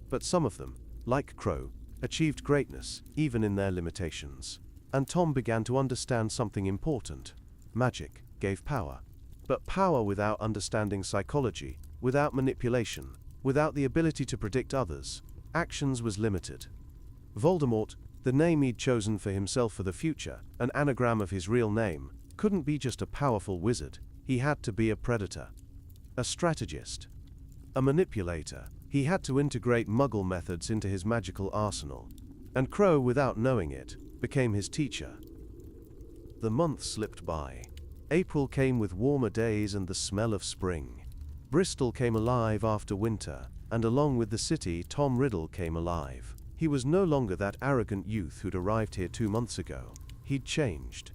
But some of them, like Crowe, achieved greatness, even in their limitations. And Tom began to understand something important. Magic gave power. But power without understanding psychology, without manipulation, without the ability to predict others' actions was limited. Voldemort, the name he'd chosen for himself for the future, an anagram of his real name, couldn't be just a powerful wizard. He had to be a predator, a strategist, a manipulator. He had to integrate Muggle methods into his magical arsenal. And Crowe, without knowing it, became his teacher. The months slipped by. April came with warmer days and the smell of spring. Bristol came alive after winter, and along with the city, Tom Riddle came alive. He was no longer that arrogant youth who'd arrived here 2 months ago. He'd changed,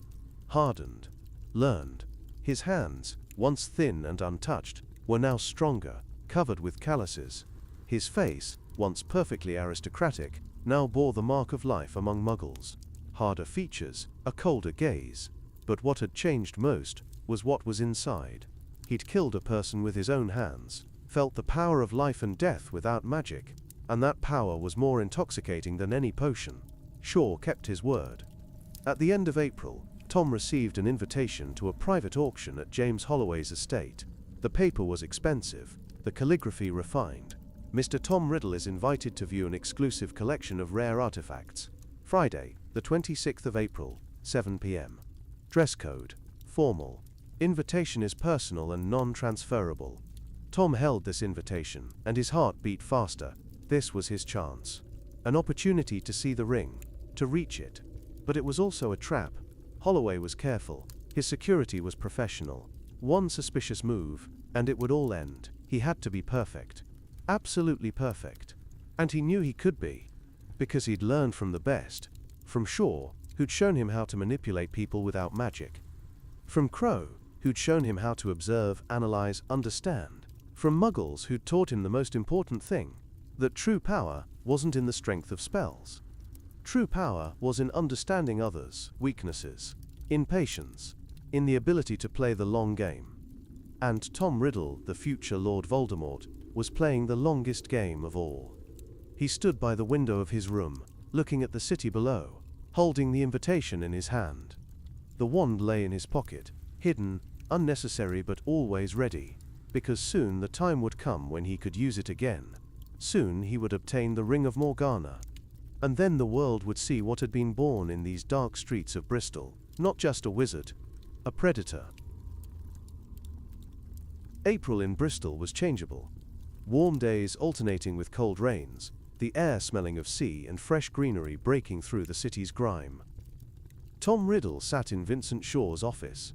hardened, learned. His hands, once thin and untouched, were now stronger, covered with calluses. His face, once perfectly aristocratic, now bore the mark of life among Muggles. Harder features, a colder gaze. But what had changed most was what was inside. He'd killed a person with his own hands, felt the power of life and death without magic, and that power was more intoxicating than any potion. Shaw kept his word. At the end of April, Tom received an invitation to a private auction at James Holloway's estate. The paper was expensive, the calligraphy refined. Mr. Tom Riddle is invited to view an exclusive collection of rare artifacts. Friday, the 26th of April, 7 p.m. Dress code: formal. Invitation is personal and non-transferable. Tom held this invitation, and his heart beat faster. This was his chance. An opportunity to see the ring, to reach it. But it was also a trap. Holloway was careful. His security was professional. One suspicious move, and it would all end. He had to be perfect. Absolutely perfect. And he knew he could be. Because he'd learned from the best. From Shaw, who'd shown him how to manipulate people without magic. From Crowe, who'd shown him how to observe, analyze, understand. From Muggles, who'd taught him the most important thing, that true power wasn't in the strength of spells. True power was in understanding others' weaknesses, in patience, in the ability to play the long game. And Tom Riddle, the future Lord Voldemort, was playing the longest game of all. He stood by the window of his room, looking at the city below, holding the invitation in his hand. The wand lay in his pocket, hidden, unnecessary but always ready, because soon the time would come when he could use it again. Soon he would obtain the Ring of Morgana. And then the world would see what had been born in these dark streets of Bristol, not just a wizard, a predator. April in Bristol was changeable. Warm days alternating with cold rains, the air smelling of sea and fresh greenery breaking through the city's grime. Tom Riddle sat in Vincent Shaw's office.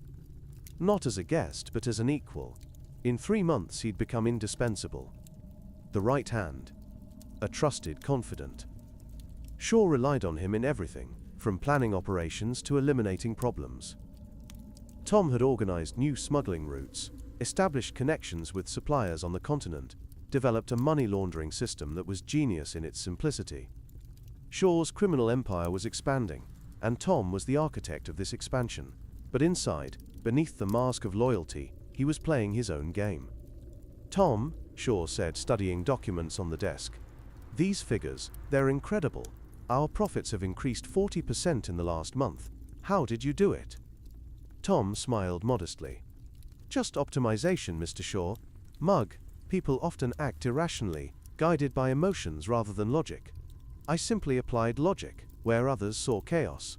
Not as a guest, but as an equal. In 3 months he'd become indispensable. The right hand. A trusted confidant. Shaw relied on him in everything, from planning operations to eliminating problems. Tom had organized new smuggling routes, established connections with suppliers on the continent, developed a money laundering system that was genius in its simplicity. Shaw's criminal empire was expanding, and Tom was the architect of this expansion. But inside, beneath the mask of loyalty, he was playing his own game. "Tom," Shaw said, studying documents on the desk, "these figures, they're incredible. Our profits have increased 40% in the last month. How did you do it?" Tom smiled modestly. "Just optimization, Mr. Shaw. People often act irrationally, guided by emotions rather than logic. I simply applied logic, where others saw chaos."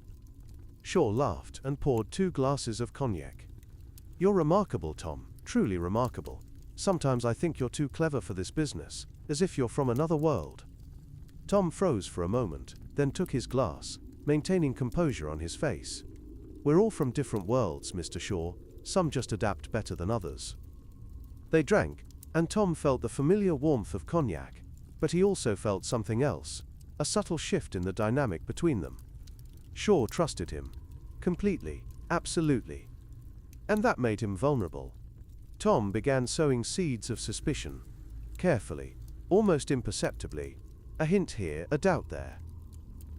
Shaw laughed and poured 2 glasses of cognac. "You're remarkable, Tom, truly remarkable. Sometimes I think you're too clever for this business, as if you're from another world." Tom froze for a moment, then took his glass, maintaining composure on his face. "We're all from different worlds, Mr. Shaw. Some just adapt better than others." They drank, and Tom felt the familiar warmth of cognac, but he also felt something else, a subtle shift in the dynamic between them. Shaw trusted him. Completely, absolutely. And that made him vulnerable. Tom began sowing seeds of suspicion. Carefully, almost imperceptibly, a hint here, a doubt there.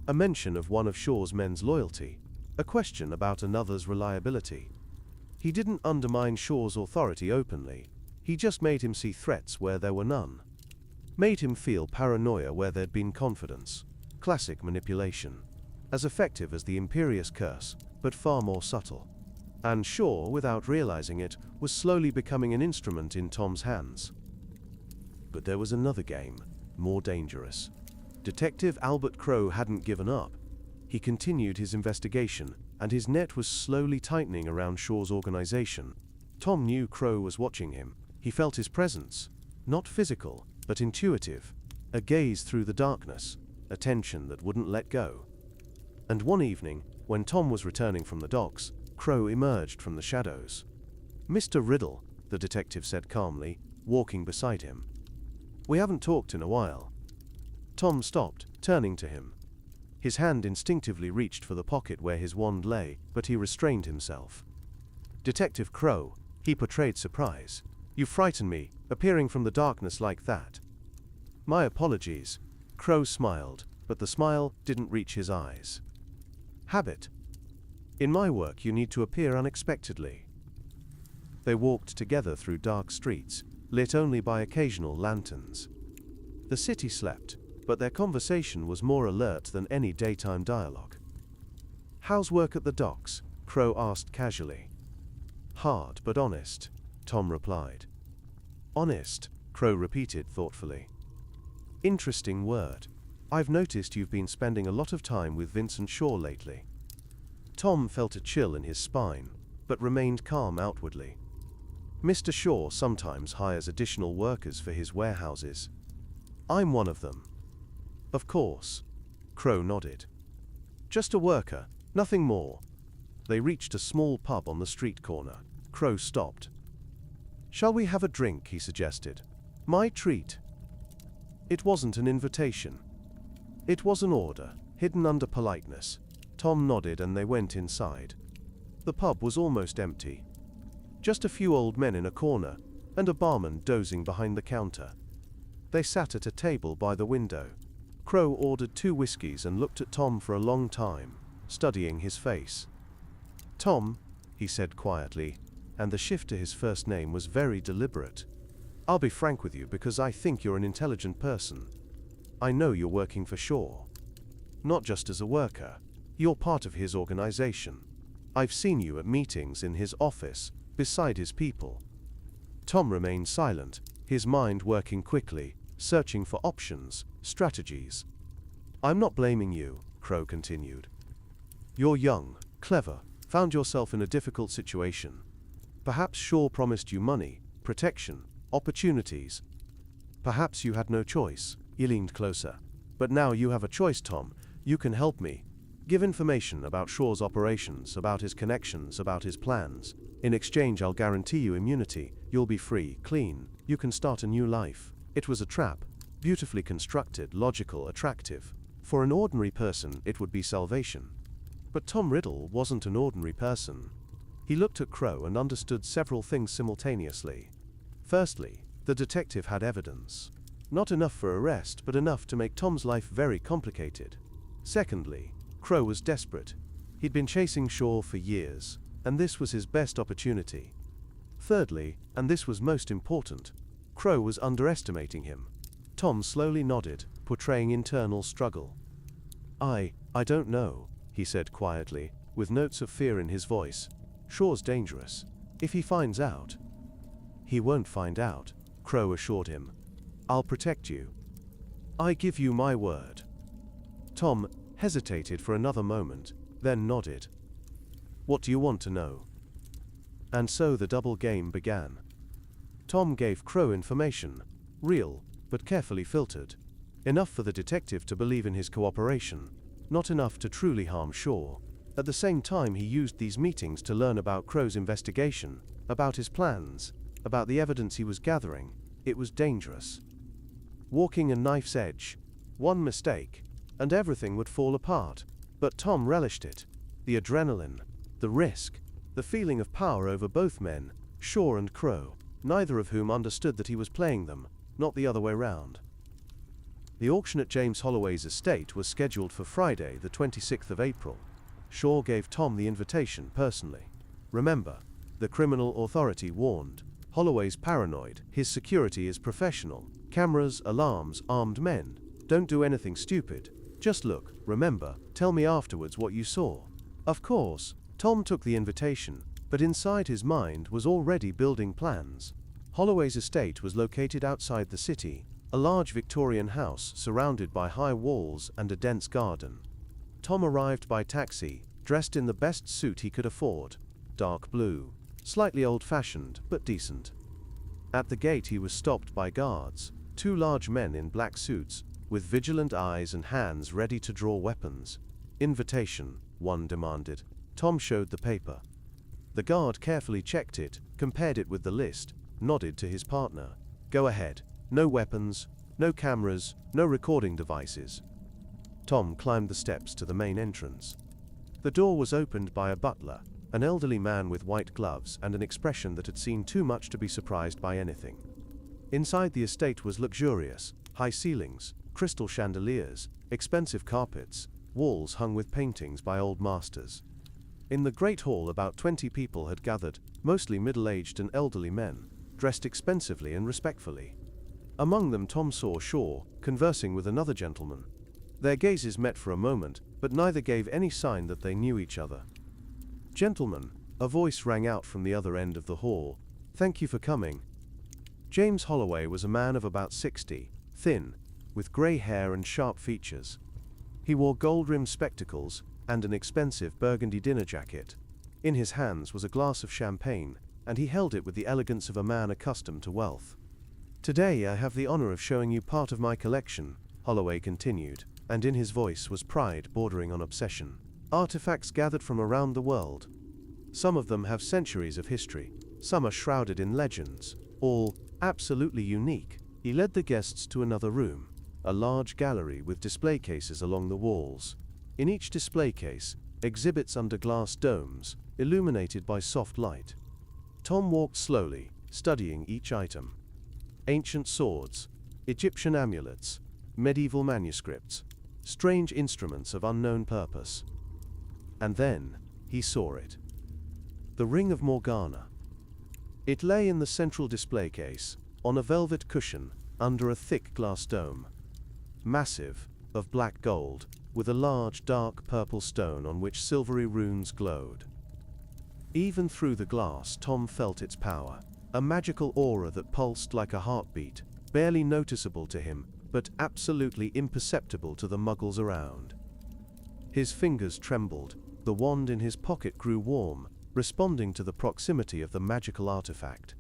A mention of one of Shaw's men's loyalty, a question about another's reliability. He didn't undermine Shaw's authority openly. He just made him see threats where there were none. Made him feel paranoia where there'd been confidence. Classic manipulation. As effective as the Imperious Curse, but far more subtle. And Shaw, without realizing it, was slowly becoming an instrument in Tom's hands. But there was another game, more dangerous. Detective Albert Crowe hadn't given up. He continued his investigation, and his net was slowly tightening around Shaw's organization. Tom knew Crowe was watching him. He felt his presence, not physical, but intuitive, a gaze through the darkness, a tension that wouldn't let go. And one evening, when Tom was returning from the docks, Crowe emerged from the shadows. "Mr. Riddle," the detective said calmly, walking beside him. "We haven't talked in a while." Tom stopped, turning to him. His hand instinctively reached for the pocket where his wand lay, but he restrained himself. "Detective Crowe," he portrayed surprise. "You frighten me, appearing from the darkness like that." My apologies. Crowe smiled, but the smile didn't reach his eyes. Habit. In my work you need to appear unexpectedly. They walked together through dark streets, lit only by occasional lanterns. The city slept, but their conversation was more alert than any daytime dialogue. How's work at the docks? Crowe asked casually. Hard but honest, Tom replied. Honest, Crowe repeated thoughtfully. Interesting word. I've noticed you've been spending a lot of time with Vincent Shaw lately. Tom felt a chill in his spine, but remained calm outwardly. Mr. Shaw sometimes hires additional workers for his warehouses. I'm one of them. Of course. Crowe nodded. Just a worker, nothing more. They reached a small pub on the street corner. Crowe stopped. Shall we have a drink, he suggested. My treat. It wasn't an invitation. It was an order, hidden under politeness. Tom nodded and they went inside. The pub was almost empty. Just a few old men in a corner, and a barman dozing behind the counter. They sat at a table by the window. Crowe ordered 2 whiskies and looked at Tom for a long time, studying his face. Tom, he said quietly, and the shift to his first name was very deliberate. I'll be frank with you because I think you're an intelligent person. I know you're working for Shaw. Not just as a worker. You're part of his organization. I've seen you at meetings in his office, beside his people. Tom remained silent, his mind working quickly, searching for options, strategies. I'm not blaming you, Crowe continued. You're young, clever, found yourself in a difficult situation. Perhaps Shaw promised you money, protection, opportunities. Perhaps you had no choice. He leaned closer. But now you have a choice, Tom. You can help me. Give information about Shaw's operations, about his connections, about his plans. In exchange, I'll guarantee you immunity. You'll be free, clean. You can start a new life. It was a trap. Beautifully constructed, logical, attractive. For an ordinary person, it would be salvation. But Tom Riddle wasn't an ordinary person. He looked at Crowe and understood several things simultaneously. Firstly, the detective had evidence. Not enough for arrest, but enough to make Tom's life very complicated. Secondly, Crowe was desperate. He'd been chasing Shaw for years, and this was his best opportunity. Thirdly, and this was most important, Crowe was underestimating him. Tom slowly nodded, portraying internal struggle. I don't know, he said quietly, with notes of fear in his voice. Shaw's dangerous. If he finds out... He won't find out, Crowe assured him. I'll protect you. I give you my word. Tom hesitated for another moment, then nodded. What do you want to know? And so the double game began. Tom gave Crowe information, real, but carefully filtered. Enough for the detective to believe in his cooperation, not enough to truly harm Shaw. At the same time, he used these meetings to learn about Crowe's investigation, about his plans, about the evidence he was gathering. It was dangerous. Walking a knife's edge. One mistake, and everything would fall apart. But Tom relished it. The adrenaline, the risk, the feeling of power over both men, Shaw and Crowe, neither of whom understood that he was playing them, not the other way round. The auction at James Holloway's estate was scheduled for Friday, the 26th of April. Shaw gave Tom the invitation personally. Remember, the criminal authority warned. Holloway's paranoid, his security is professional. Cameras, alarms, armed men. Don't do anything stupid. Just look, remember, tell me afterwards what you saw. Of course, Tom took the invitation, but inside his mind was already building plans. Holloway's estate was located outside the city, a large Victorian house surrounded by high walls and a dense garden. Tom arrived by taxi, dressed in the best suit he could afford, dark blue, slightly old-fashioned, but decent. At the gate he was stopped by guards, 2 large men in black suits, with vigilant eyes and hands ready to draw weapons. Invitation, one demanded. Tom showed the paper. The guard carefully checked it, compared it with the list, nodded to his partner. Go ahead. No weapons, no cameras, no recording devices. Tom climbed the steps to the main entrance. The door was opened by a butler, an elderly man with white gloves and an expression that had seen too much to be surprised by anything. Inside the estate was luxurious, High ceilings, crystal chandeliers, expensive carpets, walls hung with paintings by old masters. In the great hall about 20 people had gathered, mostly middle-aged and elderly men, dressed expensively and respectfully. Among them Tom saw Shaw, conversing with another gentleman. Their gazes met for a moment, but neither gave any sign that they knew each other. "Gentlemen," a voice rang out from the other end of the hall, "thank you for coming." James Holloway was a man of about 60, thin, with grey hair and sharp features. He wore gold-rimmed spectacles and an expensive burgundy dinner jacket. In his hands was a glass of champagne, and he held it with the elegance of a man accustomed to wealth. "Today I have the honor of showing you part of my collection," Holloway continued, and in his voice was pride bordering on obsession. "Artifacts gathered from around the world. Some of them have centuries of history, some are shrouded in legends, all absolutely unique." He led the guests to another room, a large gallery with display cases along the walls. In each display case, exhibits under glass domes, illuminated by soft light. Tom walked slowly, studying each item. Ancient swords, Egyptian amulets, medieval manuscripts, strange instruments of unknown purpose. And then, he saw it. The Ring of Morgana. It lay in the central display case, on a velvet cushion, under a thick glass dome. Massive, of black gold, with a large dark purple stone on which silvery runes glowed. Even through the glass Tom felt its power, a magical aura that pulsed like a heartbeat, barely noticeable to him, but absolutely imperceptible to the muggles around. His fingers trembled, the wand in his pocket grew warm, responding to the proximity of the magical artifact.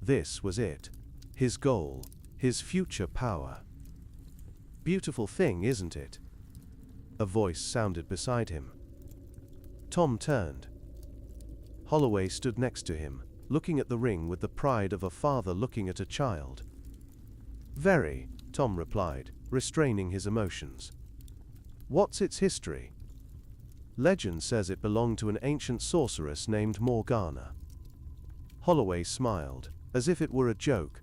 This was it. His goal, his future power. "Beautiful thing, isn't it?" A voice sounded beside him. Tom turned. Holloway stood next to him, looking at the ring with the pride of a father looking at a child. "Very," Tom replied, restraining his emotions. "What's its history?" "Legend says it belonged to an ancient sorceress named Morgana." Holloway smiled, as if it were a joke.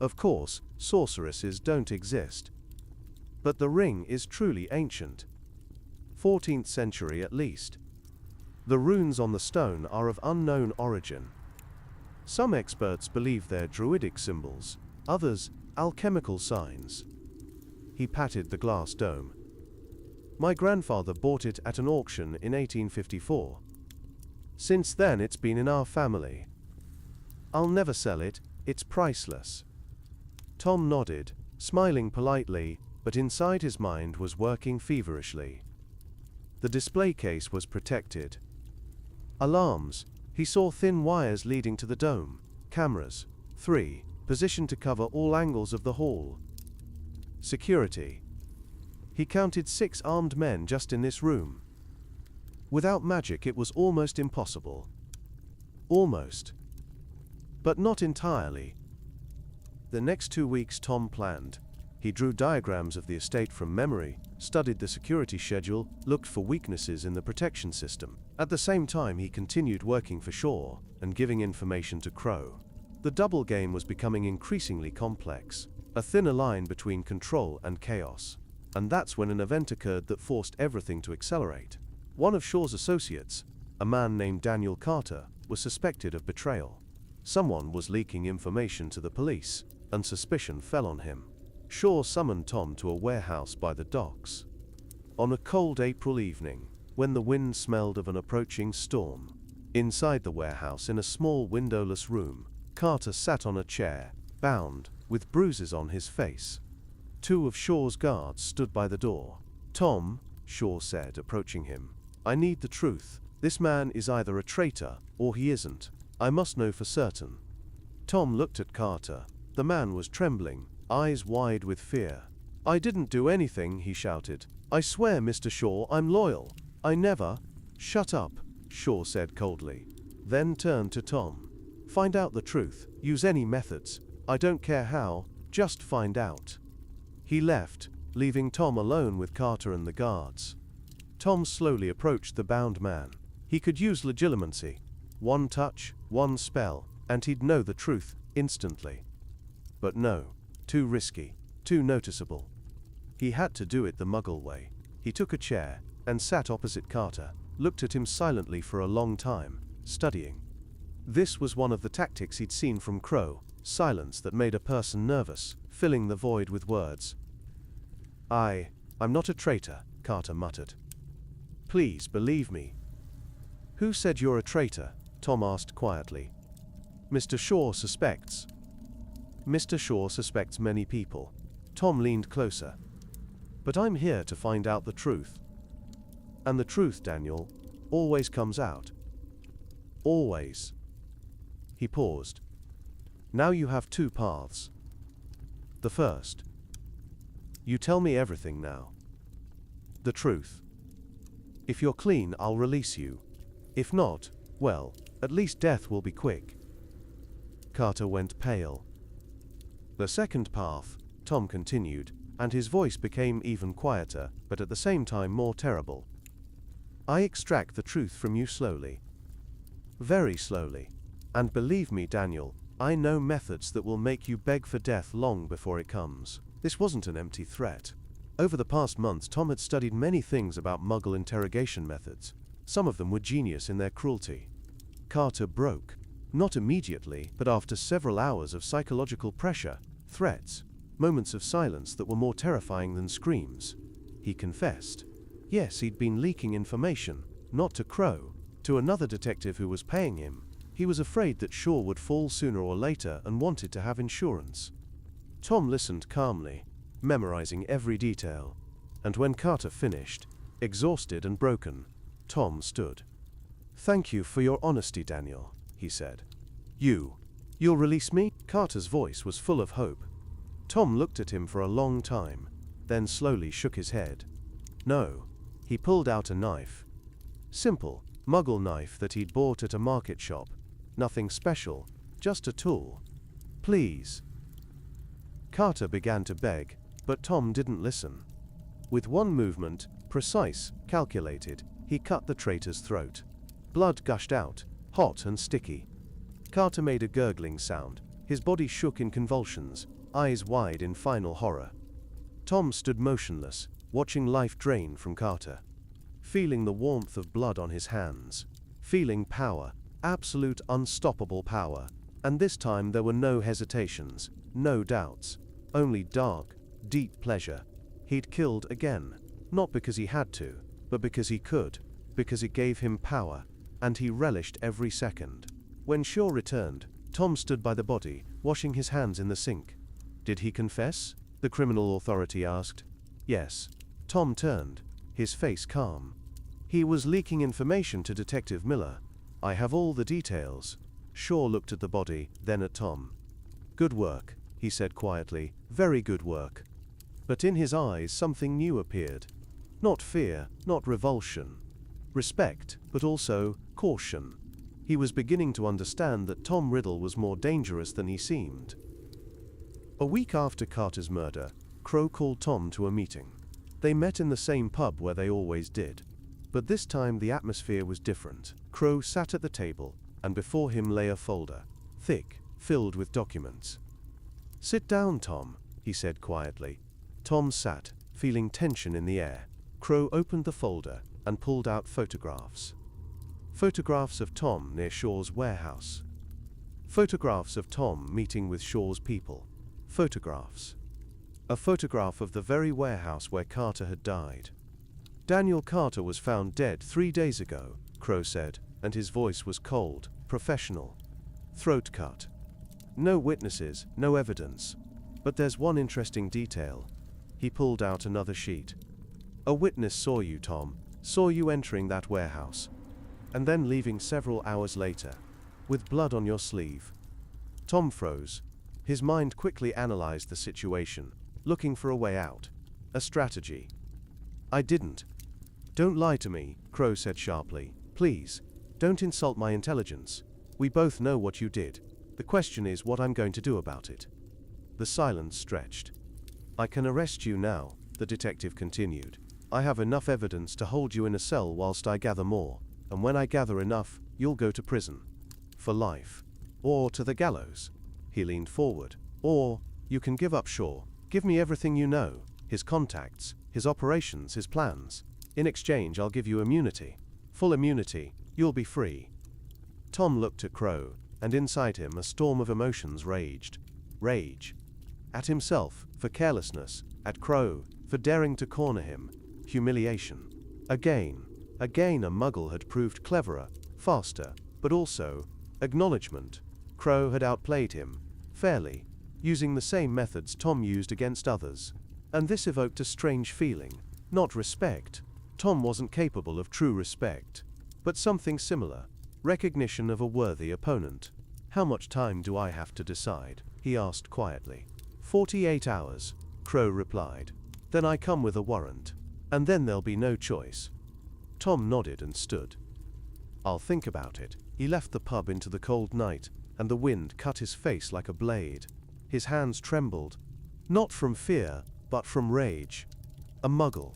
"Of course, sorceresses don't exist. But the ring is truly ancient. 14th century at least. The runes on the stone are of unknown origin. Some experts believe they're druidic symbols, others, alchemical signs." He patted the glass dome. "My grandfather bought it at an auction in 1854. Since then it's been in our family. I'll never sell it, it's priceless." Tom nodded, smiling politely, but inside his mind was working feverishly. The display case was protected. Alarms. He saw thin wires leading to the dome. Cameras. 3, positioned to cover all angles of the hall. Security. He counted 6 armed men just in this room. Without magic it was almost impossible. Almost. But not entirely. The next 2 weeks Tom planned. He drew diagrams of the estate from memory, studied the security schedule, looked for weaknesses in the protection system. At the same time he continued working for Shaw, and giving information to Crowe. The double game was becoming increasingly complex, a thinner line between control and chaos. And that's when an event occurred that forced everything to accelerate. One of Shaw's associates, a man named Daniel Carter, was suspected of betrayal. Someone was leaking information to the police, and suspicion fell on him. Shaw summoned Tom to a warehouse by the docks. On a cold April evening, when the wind smelled of an approaching storm, inside the warehouse in a small windowless room, Carter sat on a chair, bound, with bruises on his face. 2 of Shaw's guards stood by the door. "Tom," Shaw said, approaching him, "I need the truth. This man is either a traitor, or he isn't. I must know for certain." Tom looked at Carter. The man was trembling, eyes wide with fear. "I didn't do anything," he shouted. "I swear, Mr. Shaw, I'm loyal. I never—" "Shut up," Shaw said coldly. Then turned to Tom. "Find out the truth. Use any methods. I don't care how, just find out." He left, leaving Tom alone with Carter and the guards. Tom slowly approached the bound man. He could use legilimency. One touch, one spell, and he'd know the truth, instantly. But no. Too risky, too noticeable. He had to do it the Muggle way. He took a chair and sat opposite Carter, looked at him silently for a long time, studying. This was one of the tactics he'd seen from Crowe, silence that made a person nervous, filling the void with words. I'm not a traitor, Carter muttered. Please believe me. Who said you're a traitor? Tom asked quietly. Mr. Shaw suspects. Mr. Shaw suspects many people. Tom leaned closer. But I'm here to find out the truth. And the truth, Daniel, always comes out. Always. He paused. Now you have two paths. The first. You tell me everything now. The truth. If you're clean, I'll release you. If not, well, at least death will be quick. Carter went pale. The second path, Tom continued, and his voice became even quieter, but at the same time more terrible. I extract the truth from you slowly. Very slowly. And believe me, Daniel, I know methods that will make you beg for death long before it comes. This wasn't an empty threat. Over the past months, Tom had studied many things about Muggle interrogation methods. Some of them were genius in their cruelty. Carter broke. Not immediately, but after several hours of psychological pressure, threats, moments of silence that were more terrifying than screams. He confessed. Yes, he'd been leaking information, not to Crowe, to another detective who was paying him. He was afraid that Shaw would fall sooner or later and wanted to have insurance. Tom listened calmly, memorizing every detail. And when Carter finished, exhausted and broken, Tom stood. Thank you for your honesty, Daniel, he said. You'll release me? Carter's voice was full of hope. Tom looked at him for a long time, then slowly shook his head. No. He pulled out a knife. Simple, Muggle knife that he'd bought at a market shop. Nothing special, just a tool. Please. Carter began to beg, but Tom didn't listen. With one movement, precise, calculated, he cut the traitor's throat. Blood gushed out, hot and sticky. Carter made a gurgling sound. His body shook in convulsions, eyes wide in final horror. Tom stood motionless, watching life drain from Carter. Feeling the warmth of blood on his hands. Feeling power, absolute unstoppable power. And this time there were no hesitations, no doubts. Only dark, deep pleasure. He'd killed again. Not because he had to, but because he could. Because it gave him power. And he relished every second. When Shaw returned, Tom stood by the body, washing his hands in the sink. Did he confess? The criminal authority asked. Yes. Tom turned, his face calm. He was leaking information to Detective Miller. I have all the details. Shaw looked at the body, then at Tom. Good work, he said quietly. Very good work. But in his eyes something new appeared. Not fear, not revulsion. Respect, but also caution. He was beginning to understand that Tom Riddle was more dangerous than he seemed. A week after Carter's murder, Crowe called Tom to a meeting. They met in the same pub where they always did. But this time the atmosphere was different. Crowe sat at the table, and before him lay a folder, thick, filled with documents. Sit down, Tom, he said quietly. Tom sat, feeling tension in the air. Crowe opened the folder and pulled out photographs. Photographs of Tom near Shaw's warehouse. Photographs of Tom meeting with Shaw's people. Photographs. A photograph of the very warehouse where Carter had died. Daniel Carter was found dead 3 days ago, Crowe said, and his voice was cold, professional. Throat cut. No witnesses, no evidence. But there's one interesting detail. He pulled out another sheet. A witness saw you, Tom, saw you entering that warehouse, and then leaving several hours later, with blood on your sleeve. Tom froze. His mind quickly analyzed the situation, looking for a way out. A strategy. I didn't. Don't lie to me, Crowe said sharply. Please, don't insult my intelligence. We both know what you did. The question is what I'm going to do about it. The silence stretched. I can arrest you now, the detective continued. I have enough evidence to hold you in a cell whilst I gather more, and when I gather enough, you'll go to prison. For life. Or to the gallows. He leaned forward. Or, You can give up Shaw. Give me everything you know, his contacts, his operations, his plans. In exchange, I'll give you immunity. Full immunity, you'll be free. Tom looked at Crowe, and inside him a storm of emotions raged. Rage. At himself, for carelessness. At Crowe, for daring to corner him. Humiliation. Again a Muggle had proved cleverer, faster, but also acknowledgement. Crowe had outplayed him, fairly, using the same methods Tom used against others. And this evoked a strange feeling. Not respect. Tom wasn't capable of true respect. But something similar. Recognition of a worthy opponent. How much time do I have to decide? He asked quietly. 48 hours, Crowe replied. Then I come with a warrant. And then there'll be no choice. Tom nodded and stood. I'll think about it. He left the pub into the cold night, and the wind cut his face like a blade. His hands trembled. Not from fear, but from rage. A Muggle.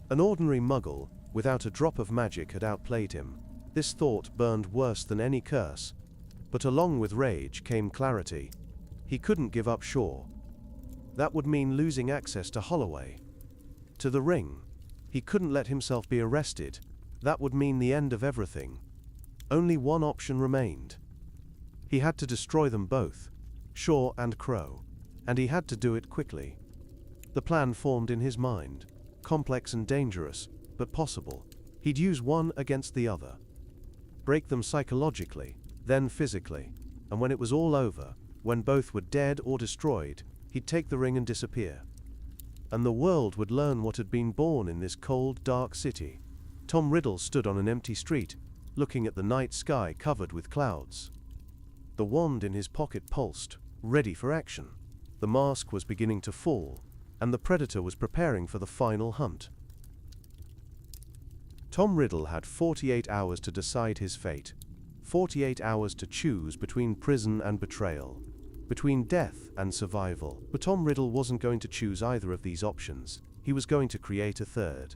An ordinary Muggle, without a drop of magic, had outplayed him. This thought burned worse than any curse. But along with rage came clarity. He couldn't give up Shaw. That would mean losing access to Holloway. To the ring. He couldn't let himself be arrested. That would mean the end of everything. Only one option remained. He had to destroy them both, Shaw and Crowe, and he had to do it quickly. The plan formed in his mind, complex and dangerous, but possible. He'd use one against the other. Break them psychologically, then physically, and when it was all over, when both were dead or destroyed, he'd take the ring and disappear. And the world would learn what had been born in this cold, dark city. Tom Riddle stood on an empty street, looking at the night sky covered with clouds. The wand in his pocket pulsed, ready for action. The mask was beginning to fall, and the predator was preparing for the final hunt. Tom Riddle had 48 hours to decide his fate. 48 hours to choose between prison and betrayal. Between death and survival. But Tom Riddle wasn't going to choose either of these options. He was going to create a third.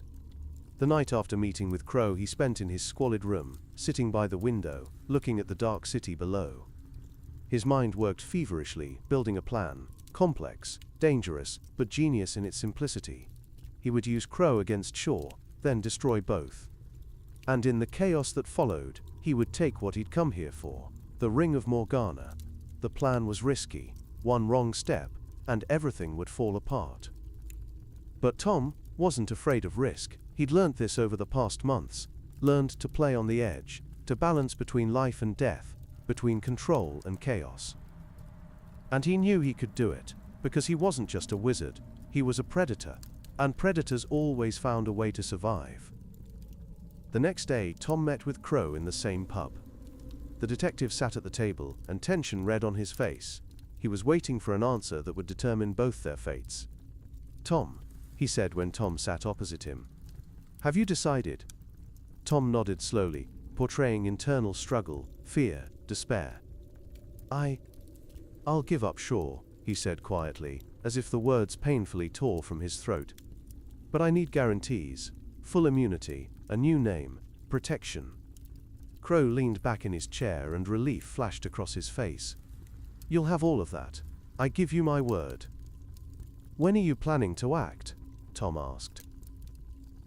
The night after meeting with Crowe he spent in his squalid room, sitting by the window, looking at the dark city below. His mind worked feverishly, building a plan, complex, dangerous, but genius in its simplicity. He would use Crowe against Shaw, then destroy both. And in the chaos that followed, he would take what he'd come here for, the Ring of Morgana. The plan was risky, one wrong step, and everything would fall apart. But Tom wasn't afraid of risk. He'd learnt this over the past months, learned to play on the edge, to balance between life and death, between control and chaos. And he knew he could do it, because he wasn't just a wizard, he was a predator, and predators always found a way to survive. The next day, Tom met with Crowe in the same pub. The detective sat at the table, and tension read on his face. He was waiting for an answer that would determine both their fates. Tom, he said when Tom sat opposite him. Have you decided? Tom nodded slowly, portraying internal struggle, fear, despair. I'll give up Shaw, he said quietly, as if the words painfully tore from his throat. But I need guarantees, full immunity, a new name, protection. Crowe leaned back in his chair and relief flashed across his face. You'll have all of that. I give you my word. When are you planning to act? Tom asked.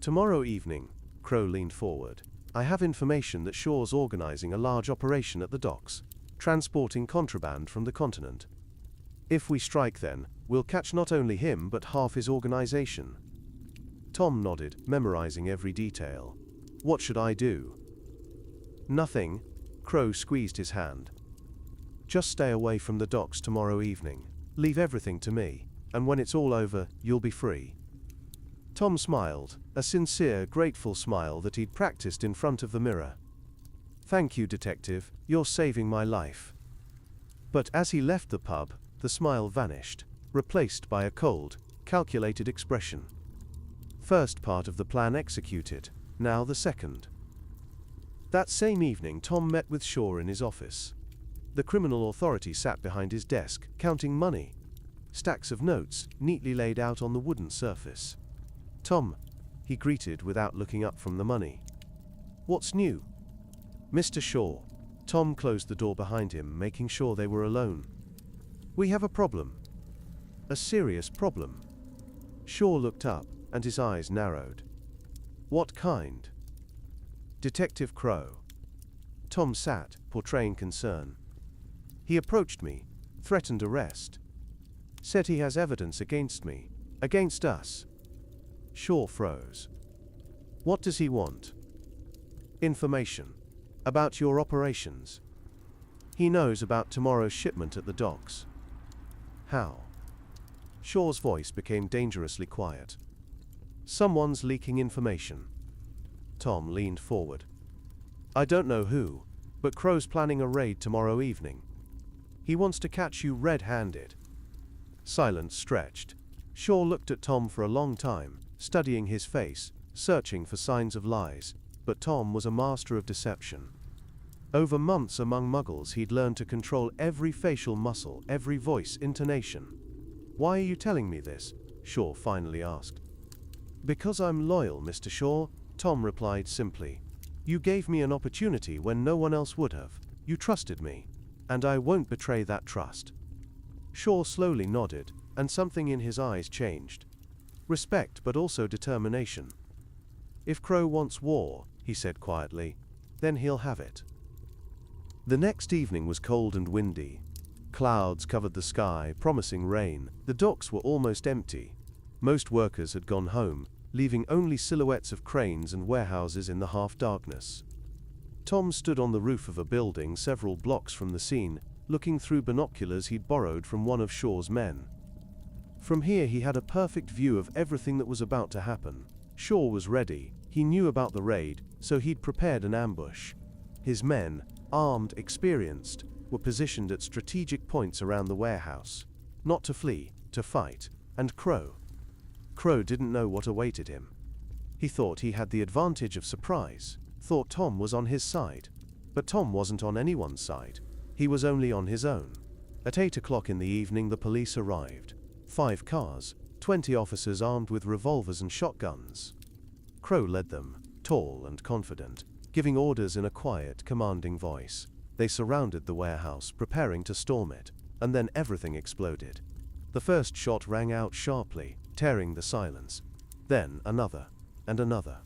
Tomorrow evening, Crowe leaned forward. I have information that Shaw's organizing a large operation at the docks, transporting contraband from the continent. If we strike then, we'll catch not only him but half his organization. Tom nodded, memorizing every detail. What should I do? Nothing. Crowe squeezed his hand. Just stay away from the docks tomorrow evening. Leave everything to me, and when it's all over, you'll be free. Tom smiled, a sincere, grateful smile that he'd practiced in front of the mirror. Thank you, detective, you're saving my life. But as he left the pub, the smile vanished, replaced by a cold, calculated expression. First part of the plan executed, now the second. That same evening, Tom met with Shaw in his office. The criminal authority sat behind his desk, counting money. Stacks of notes, neatly laid out on the wooden surface. Tom, he greeted without looking up from the money. What's new? Mr. Shaw. Tom closed the door behind him, making sure they were alone. We have a problem. A serious problem. Shaw looked up, and his eyes narrowed. What kind? Detective Crowe. Tom sat, portraying concern. He approached me, threatened arrest. Said he has evidence against me, against us. Shaw froze. What does he want? Information. About your operations. He knows about tomorrow's shipment at the docks. How? Shaw's voice became dangerously quiet. Someone's leaking information. Tom leaned forward. I don't know who, but Crowe's planning a raid tomorrow evening. He wants to catch you red-handed. Silence stretched. Shaw looked at Tom for a long time, studying his face, searching for signs of lies, but Tom was a master of deception. Over months among Muggles he'd learned to control every facial muscle, every voice, intonation. Why are you telling me this? Shaw finally asked. Because I'm loyal, Mr. Shaw, Tom replied simply. You gave me an opportunity when no one else would have. You trusted me, and I won't betray that trust. Shaw slowly nodded, and something in his eyes changed. Respect, but also determination. If Crowe wants war, he said quietly, then he'll have it. The next evening was cold and windy. Clouds covered the sky, promising rain. The docks were almost empty. Most workers had gone home, leaving only silhouettes of cranes and warehouses in the half-darkness. Tom stood on the roof of a building several blocks from the scene, looking through binoculars he'd borrowed from one of Shaw's men. From here he had a perfect view of everything that was about to happen. Shaw was ready. He knew about the raid, so he'd prepared an ambush. His men, armed, experienced, were positioned at strategic points around the warehouse. Not to flee, to fight. And Crowe didn't know what awaited him. He thought he had the advantage of surprise, thought Tom was on his side. But Tom wasn't on anyone's side. He was only on his own. At 8 o'clock in the evening the police arrived. 5 cars, 20 officers armed with revolvers and shotguns. Crowe led them, tall and confident, giving orders in a quiet, commanding voice. They surrounded the warehouse, preparing to storm it, and then everything exploded. The first shot rang out sharply, tearing the silence. Then another, and another.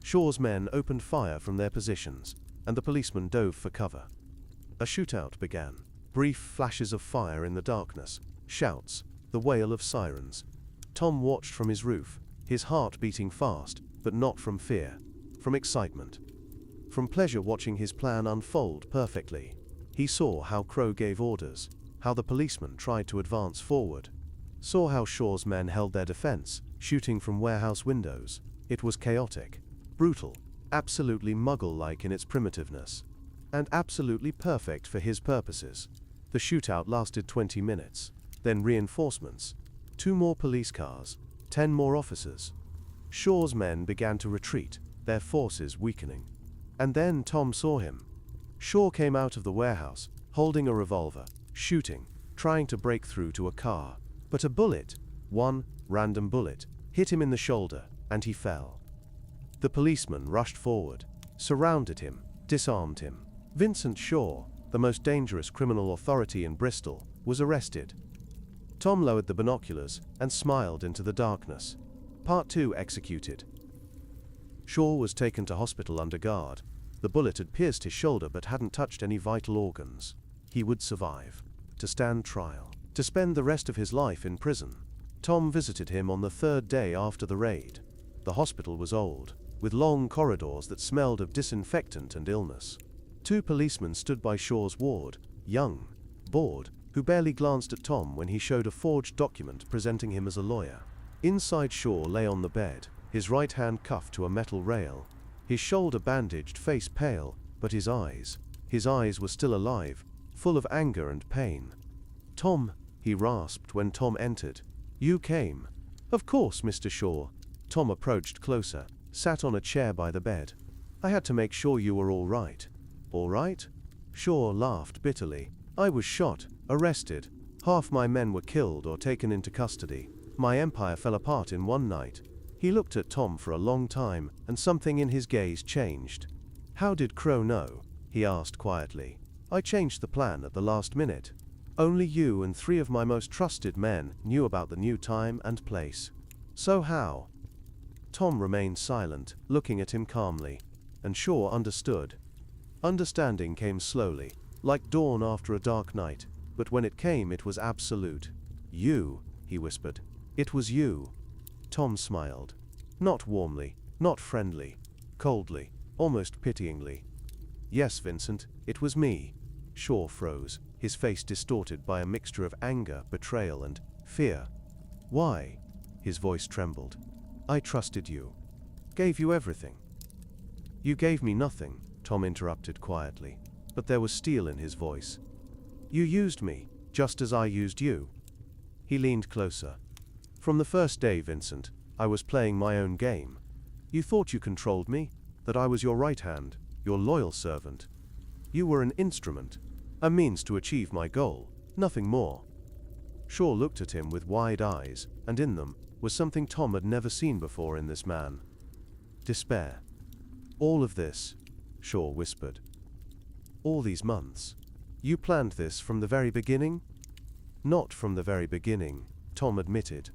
Shaw's men opened fire from their positions, and the policemen dove for cover. A shootout began. Brief flashes of fire in the darkness, shouts, the wail of sirens. Tom watched from his roof, his heart beating fast, but not from fear, from excitement. From pleasure watching his plan unfold perfectly. He saw how Crowe gave orders, how the policemen tried to advance forward. Saw how Shaw's men held their defense, shooting from warehouse windows. It was chaotic, brutal, absolutely Muggle-like in its primitiveness, and absolutely perfect for his purposes. The shootout lasted 20 minutes. Then reinforcements. 2 more police cars. 10 more officers. Shaw's men began to retreat, their forces weakening. And then Tom saw him. Shaw came out of the warehouse, holding a revolver, shooting, trying to break through to a car. But a bullet, one random bullet, hit him in the shoulder, and he fell. The policemen rushed forward, surrounded him, disarmed him. Vincent Shaw, the most dangerous criminal authority in Bristol, was arrested. Tom lowered the binoculars and smiled into the darkness. Part 2 executed. Shaw was taken to hospital under guard. The bullet had pierced his shoulder but hadn't touched any vital organs. He would survive. To stand trial. To spend the rest of his life in prison. Tom visited him on the 3rd day after the raid. The hospital was old, with long corridors that smelled of disinfectant and illness. 2 policemen stood by Shaw's ward, young, bored, who barely glanced at Tom when he showed a forged document presenting him as a lawyer. Inside Shaw lay on the bed, his right hand cuffed to a metal rail, his shoulder bandaged, face pale, but his eyes were still alive, full of anger and pain. "Tom," he rasped when Tom entered. "You came." "Of course, Mr. Shaw." Tom approached closer, sat on a chair by the bed. "I had to make sure you were all right." "All right?" Shaw laughed bitterly. "I was shot, arrested. Half my men were killed or taken into custody. My empire fell apart in one night." He looked at Tom for a long time, and something in his gaze changed. "How did Crowe know?" he asked quietly. "I changed the plan at the last minute." Only you and 3 of my most trusted men knew about the new time and place. So how? Tom remained silent, looking at him calmly, and Shaw understood. Understanding came slowly, like dawn after a dark night, but when it came it was absolute. You, he whispered. It was you. Tom smiled. Not warmly, not friendly, coldly, almost pityingly. Yes, Vincent, it was me. Shaw froze, his face distorted by a mixture of anger, betrayal, and fear. Why? His voice trembled. I trusted you. Gave you everything. You gave me nothing, Tom interrupted quietly, but there was steel in his voice. You used me, just as I used you. He leaned closer. From the first day, Vincent, I was playing my own game. You thought you controlled me, that I was your right hand, your loyal servant. You were an instrument, a means to achieve my goal, nothing more. Shaw looked at him with wide eyes, and in them was something Tom had never seen before in this man. Despair. All of this, Shaw whispered. All these months. You planned this from the very beginning? Not from the very beginning, Tom admitted.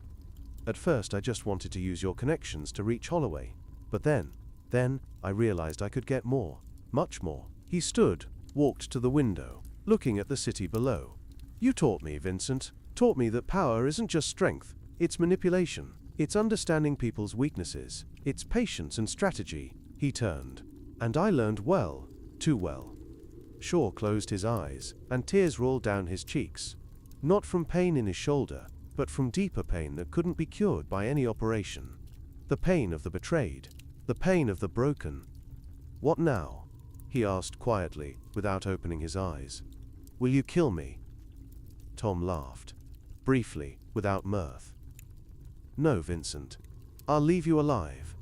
At first I just wanted to use your connections to reach Holloway. But then I realized I could get more, much more. He stood, walked to the window, looking at the city below. You taught me, Vincent, taught me that power isn't just strength, it's manipulation. It's understanding people's weaknesses. It's patience and strategy. He turned. And I learned well, too well. Shaw closed his eyes, and tears rolled down his cheeks. Not from pain in his shoulder, but from deeper pain that couldn't be cured by any operation. The pain of the betrayed. The pain of the broken. What now? He asked quietly, without opening his eyes. Will you kill me? Tom laughed. Briefly, without mirth. No, Vincent. I'll leave you alive.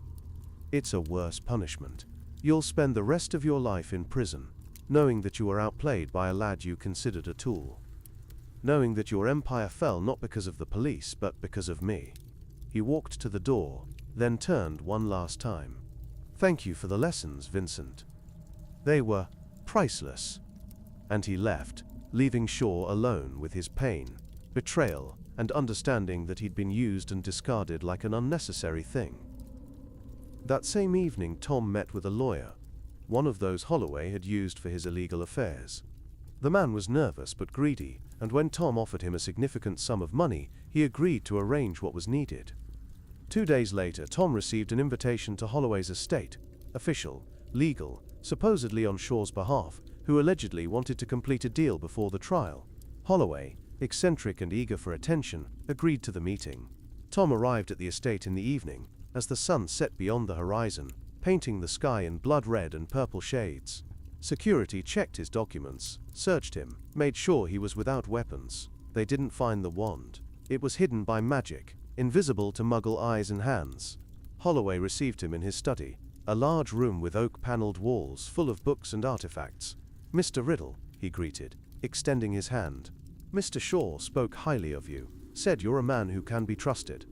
It's a worse punishment. You'll spend the rest of your life in prison, knowing that you were outplayed by a lad you considered a tool. Knowing that your empire fell not because of the police, but because of me. He walked to the door, then turned one last time. Thank you for the lessons, Vincent. They were priceless. And he left, leaving Shaw alone with his pain, betrayal, and understanding that he'd been used and discarded like an unnecessary thing. That same evening Tom met with a lawyer, one of those Holloway had used for his illegal affairs. The man was nervous but greedy, and when Tom offered him a significant sum of money, he agreed to arrange what was needed. 2 days later, Tom received an invitation to Holloway's estate, official, legal, supposedly on Shaw's behalf, who allegedly wanted to complete a deal before the trial. Holloway, eccentric and eager for attention, agreed to the meeting. Tom arrived at the estate in the evening, as the sun set beyond the horizon, painting the sky in blood red and purple shades. Security checked his documents, searched him, made sure he was without weapons. They didn't find the wand. It was hidden by magic, invisible to Muggle eyes and hands. Holloway received him in his study, a large room with oak-paneled walls full of books and artifacts. Mr. Riddle, he greeted, extending his hand. Mr. Shaw spoke highly of you, said you're a man who can be trusted.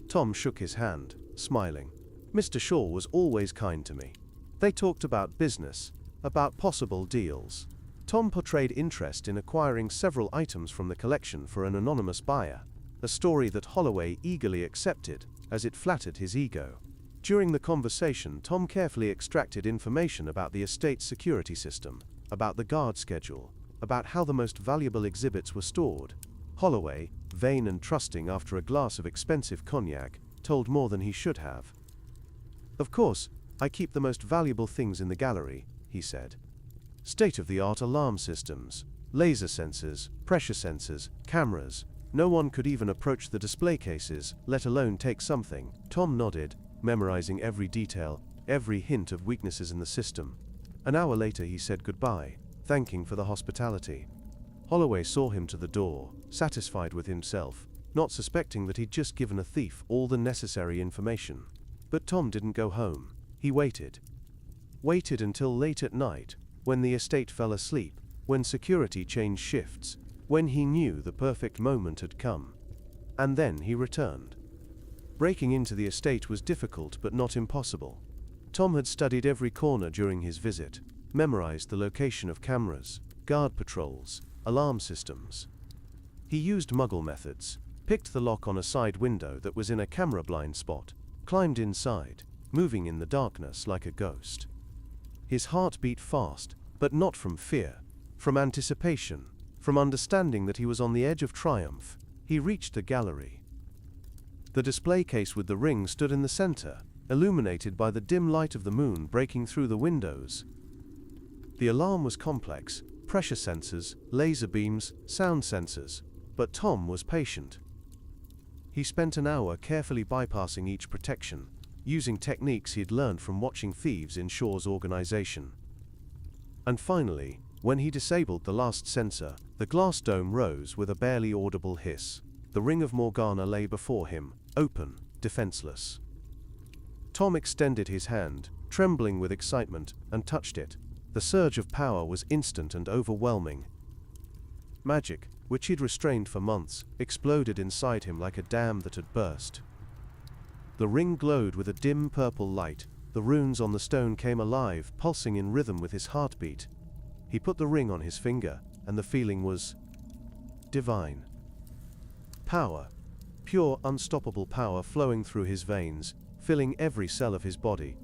Tom shook his hand, smiling. Mr. Shaw was always kind to me. They talked about business, about possible deals. Tom portrayed interest in acquiring several items from the collection for an anonymous buyer, a story that Holloway eagerly accepted, as it flattered his ego. During the conversation, Tom carefully extracted information about the estate's security system, about the guard schedule, about how the most valuable exhibits were stored. Holloway, vain and trusting after a glass of expensive cognac, told more than he should have. Of course, I keep the most valuable things in the gallery, he said. State-of-the-art alarm systems, laser sensors, pressure sensors, cameras. No one could even approach the display cases, let alone take something. Tom nodded, memorizing every detail, every hint of weaknesses in the system. An hour later he said goodbye, thanking for the hospitality. Holloway saw him to the door, satisfied with himself, not suspecting that he'd just given a thief all the necessary information. But Tom didn't go home. He waited. Waited until late at night, when the estate fell asleep, when security changed shifts, when he knew the perfect moment had come. And then he returned. Breaking into the estate was difficult but not impossible. Tom had studied every corner during his visit, memorized the location of cameras, guard patrols, alarm systems. He used Muggle methods, picked the lock on a side window that was in a camera blind spot, climbed inside, moving in the darkness like a ghost. His heart beat fast, but not from fear, from anticipation, from understanding that he was on the edge of triumph. He reached the gallery. The display case with the ring stood in the center, illuminated by the dim light of the moon breaking through the windows. The alarm was complex: pressure sensors, laser beams, sound sensors. But Tom was patient. He spent an hour carefully bypassing each protection, using techniques he'd learned from watching thieves in Shaw's organization. And finally, when he disabled the last sensor, the glass dome rose with a barely audible hiss. The Ring of Morgana lay before him, open, defenseless. Tom extended his hand, trembling with excitement, and touched it. The surge of power was instant and overwhelming. Magic, which he'd restrained for months, exploded inside him like a dam that had burst. The ring glowed with a dim purple light. The runes on the stone came alive, pulsing in rhythm with his heartbeat. He put the ring on his finger, and the feeling was divine. Power, pure, unstoppable power flowing through his veins, filling every cell of his body.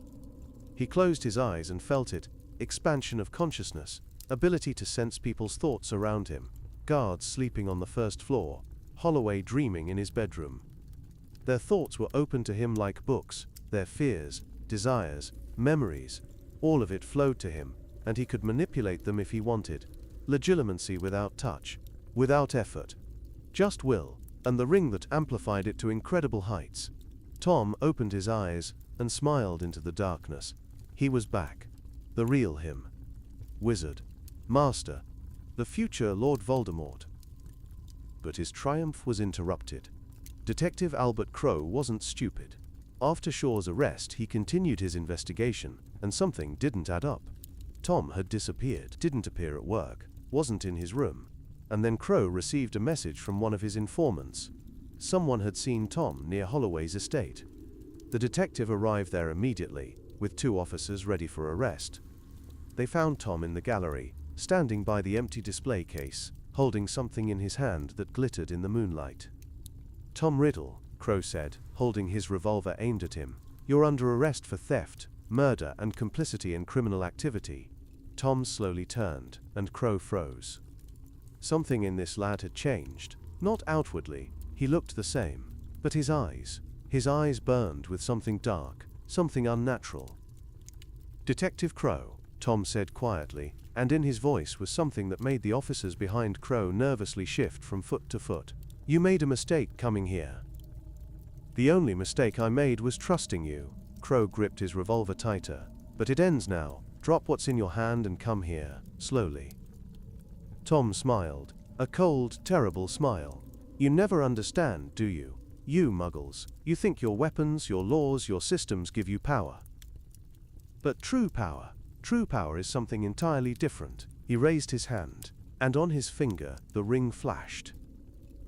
He closed his eyes and felt it: expansion of consciousness, ability to sense people's thoughts around him. Guards sleeping on the first floor, Holloway dreaming in his bedroom. Their thoughts were open to him like books, their fears, desires, memories. All of it flowed to him, and he could manipulate them if he wanted. Legitimacy without touch, without effort. Just will, and the ring that amplified it to incredible heights. Tom opened his eyes and smiled into the darkness. He was back. The real him. Wizard. Master. The future Lord Voldemort. But his triumph was interrupted. Detective Albert Crowe wasn't stupid. After Shaw's arrest, he continued his investigation, and something didn't add up. Tom had disappeared, didn't appear at work, wasn't in his room, and then Crowe received a message from one of his informants. Someone had seen Tom near Holloway's estate. The detective arrived there immediately, with 2 officers ready for arrest. They found Tom in the gallery, standing by the empty display case, holding something in his hand that glittered in the moonlight. "Tom Riddle," Crowe said, holding his revolver aimed at him. "You're under arrest for theft, murder, and complicity in criminal activity." Tom slowly turned, and Crowe froze. Something in this lad had changed. Not outwardly, he looked the same, but his eyes burned with something dark, something unnatural. "Detective Crowe," Tom said quietly, and in his voice was something that made the officers behind Crowe nervously shift from foot to foot. "You made a mistake coming here." "The only mistake I made was trusting you." Crowe gripped his revolver tighter. "But it ends now. Drop what's in your hand and come here, slowly." Tom smiled, a cold, terrible smile. "You never understand, do you? You Muggles, you think your weapons, your laws, your systems give you power. But true power is something entirely different." He raised his hand, and on his finger the ring flashed.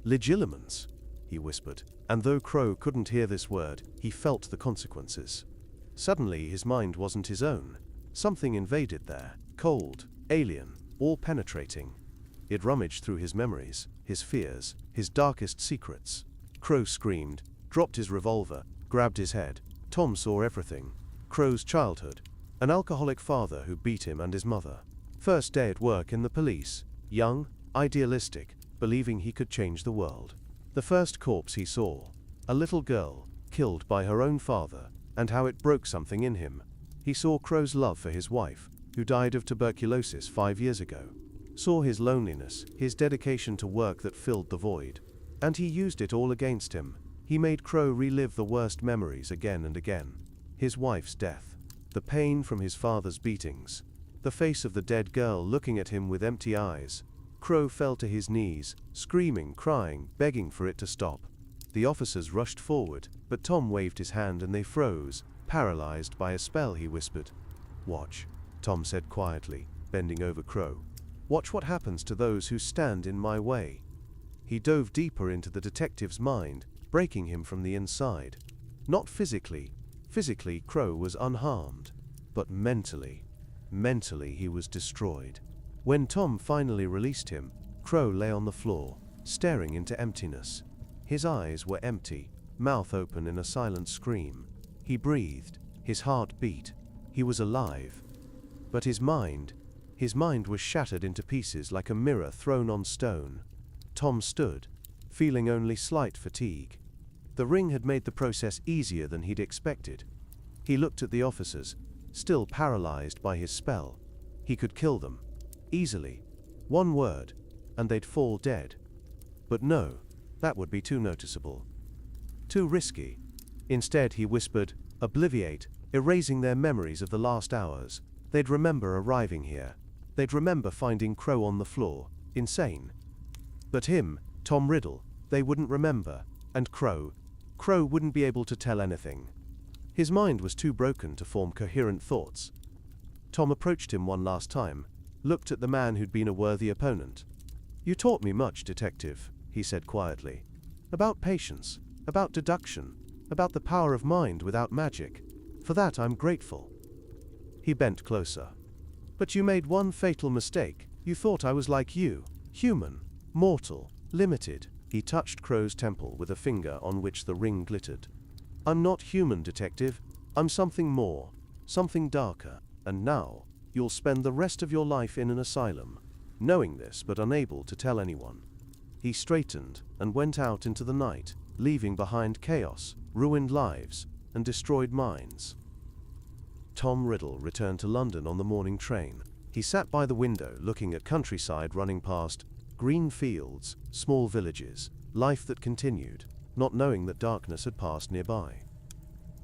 "Legilimens," he whispered, and though Crowe couldn't hear this word, he felt the consequences. Suddenly his mind wasn't his own. Something invaded there, cold, alien, all-penetrating. It rummaged through his memories, his fears, his darkest secrets. Crowe screamed, dropped his revolver, grabbed his head. Tom saw everything. Crowe's childhood, an alcoholic father who beat him and his mother. First day at work in the police, young, idealistic, believing he could change the world. The first corpse he saw, a little girl, killed by her own father, and how it broke something in him. He saw Crowe's love for his wife, who died of tuberculosis 5 years ago. Saw his loneliness, his dedication to work that filled the void. And he used it all against him. He made Crowe relive the worst memories again and again. His wife's death, the pain from his father's beatings, the face of the dead girl looking at him with empty eyes. Crowe fell to his knees, screaming, crying, begging for it to stop. The officers rushed forward, but Tom waved his hand and they froze, paralyzed by a spell. He whispered. "Watch," Tom said quietly, bending over Crowe. "Watch what happens to those who stand in my way." He dove deeper into the detective's mind, breaking him from the inside. Not physically. Physically, Crowe was unharmed. But mentally he was destroyed. When Tom finally released him, Crowe lay on the floor, staring into emptiness. His eyes were empty, mouth open in a silent scream. He breathed, his heart beat. He was alive. But his mind was shattered into pieces like a mirror thrown on stone. Tom stood, feeling only slight fatigue. The ring had made the process easier than he'd expected. He looked at the officers, still paralyzed by his spell. He could kill them, easily. One word, and they'd fall dead. But no, that would be too noticeable. Too risky. Instead, he whispered, "Obliviate," erasing their memories of the last hours. They'd remember arriving here. They'd remember finding Crowe on the floor, insane. But him, Tom Riddle, they wouldn't remember. And Crowe wouldn't be able to tell anything. His mind was too broken to form coherent thoughts. Tom approached him one last time, looked at the man who'd been a worthy opponent. "You taught me much, Detective," he said quietly. "About patience, about deduction, about the power of mind without magic. For that I'm grateful." He bent closer. "But you made one fatal mistake. You thought I was like you, human, mortal, limited." He touched Crowe's temple with a finger on which the ring glittered. "I'm not human, Detective. I'm something more, something darker. And now, you'll spend the rest of your life in an asylum, knowing this but unable to tell anyone." He straightened and went out into the night, leaving behind chaos, ruined lives, and destroyed minds. Tom Riddle returned to London on the morning train. He sat by the window looking at countryside running past, green fields, small villages, life that continued, not knowing that darkness had passed nearby.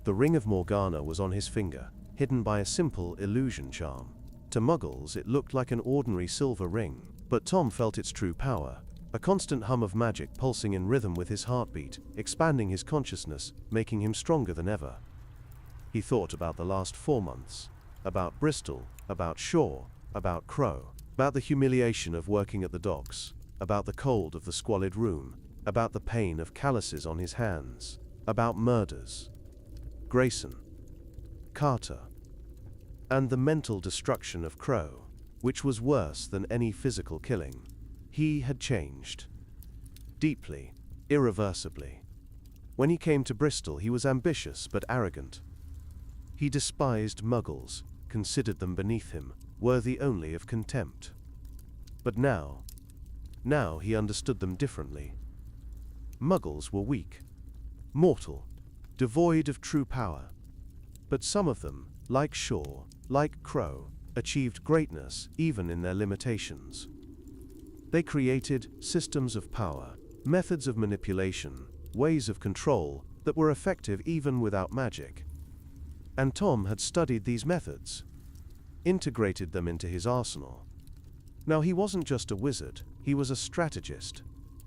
The Ring of Morgana was on his finger, hidden by a simple illusion charm. To Muggles it looked like an ordinary silver ring, but Tom felt its true power, a constant hum of magic pulsing in rhythm with his heartbeat, expanding his consciousness, making him stronger than ever. He thought about the last 4 months, about Bristol, about Shaw, about Crowe, about the humiliation of working at the docks, about the cold of the squalid room, about the pain of calluses on his hands, about murders, Grayson, Carter, and the mental destruction of Crowe, which was worse than any physical killing. He had changed. Deeply, irreversibly. When he came to Bristol, he was ambitious but arrogant. He despised Muggles, considered them beneath him, worthy only of contempt. But now he understood them differently. Muggles were weak, mortal, devoid of true power. But some of them, like Shaw, like Crowe, achieved greatness even in their limitations. They created systems of power, methods of manipulation, ways of control that were effective even without magic. And Tom had studied these methods, integrated them into his arsenal. Now he wasn't just a wizard, he was a strategist,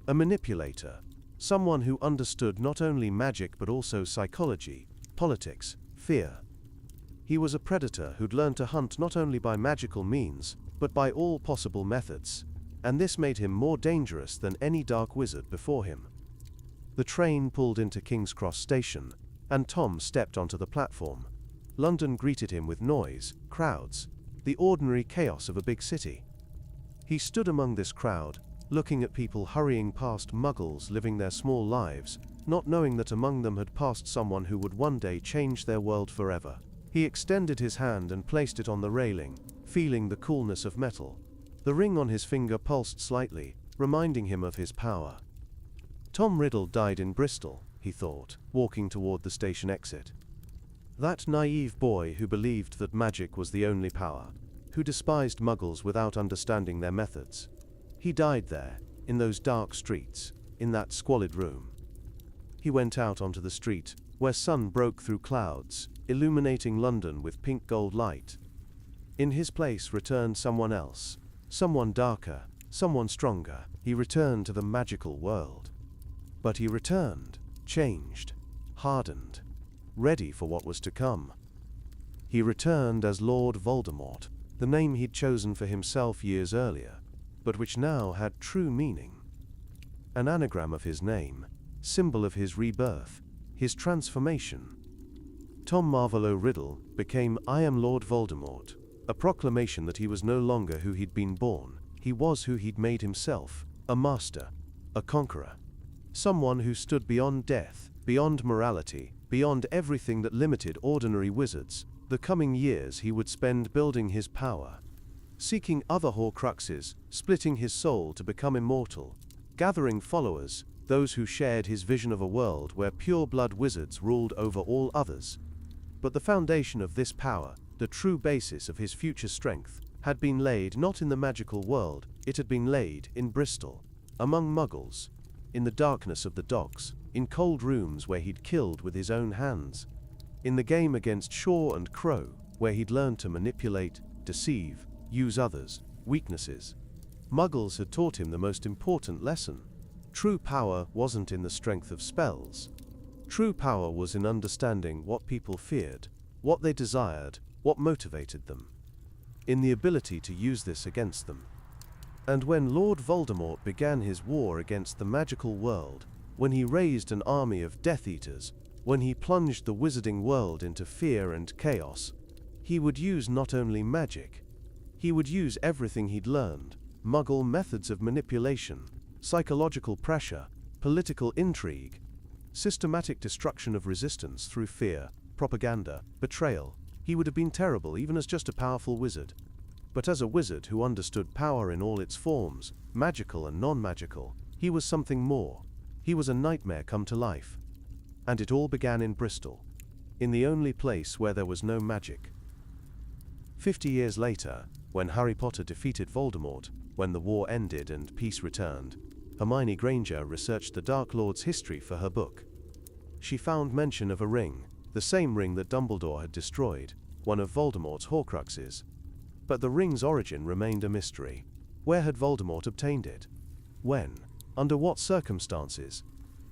a manipulator, someone who understood not only magic but also psychology, politics, fear. He was a predator who'd learned to hunt not only by magical means, but by all possible methods, and this made him more dangerous than any dark wizard before him. The train pulled into King's Cross Station, and Tom stepped onto the platform. London greeted him with noise, crowds, the ordinary chaos of a big city. He stood among this crowd, looking at people hurrying past Muggles living their small lives, not knowing that among them had passed someone who would one day change their world forever. He extended his hand and placed it on the railing, feeling the coolness of metal. The ring on his finger pulsed slightly, reminding him of his power. Tom Riddle died in Bristol, he thought, walking toward the station exit. That naive boy who believed that magic was the only power, who despised Muggles without understanding their methods. He died there, in those dark streets, in that squalid room. He went out onto the street, where sun broke through clouds, illuminating London with pink gold light. In his place returned someone else, someone darker, someone stronger. He returned to the magical world. But he returned, changed, hardened, ready for what was to come. He returned as Lord Voldemort, the name he'd chosen for himself years earlier, but which now had true meaning. An anagram of his name, symbol of his rebirth, his transformation. Tom Marvolo Riddle became "I am Lord Voldemort," a proclamation that he was no longer who he'd been born, he was who he'd made himself, a master, a conqueror. Someone who stood beyond death, beyond morality, beyond everything that limited ordinary wizards. The coming years he would spend building his power, seeking other Horcruxes, splitting his soul to become immortal, gathering followers, those who shared his vision of a world where pure-blood wizards ruled over all others. But the foundation of this power, the true basis of his future strength, had been laid not in the magical world, it had been laid in Bristol, among Muggles, in the darkness of the docks, in cold rooms where he'd killed with his own hands, in the game against Shaw and Crowe, where he'd learned to manipulate, deceive, use others' weaknesses. Muggles had taught him the most important lesson. True power wasn't in the strength of spells. True power was in understanding what people feared, what they desired, what motivated them, in the ability to use this against them. And when Lord Voldemort began his war against the magical world, when he raised an army of Death Eaters, when he plunged the wizarding world into fear and chaos, he would use not only magic, he would use everything he'd learned, Muggle methods of manipulation, psychological pressure, political intrigue, systematic destruction of resistance through fear, propaganda, betrayal. He would have been terrible even as just a powerful wizard. But as a wizard who understood power in all its forms, magical and non-magical, he was something more. He was a nightmare come to life. And it all began in Bristol, in the only place where there was no magic. 50 years later, when Harry Potter defeated Voldemort, when the war ended and peace returned, Hermione Granger researched the Dark Lord's history for her book. She found mention of a ring, the same ring that Dumbledore had destroyed, one of Voldemort's Horcruxes. But the ring's origin remained a mystery. Where had Voldemort obtained it? When? Under what circumstances?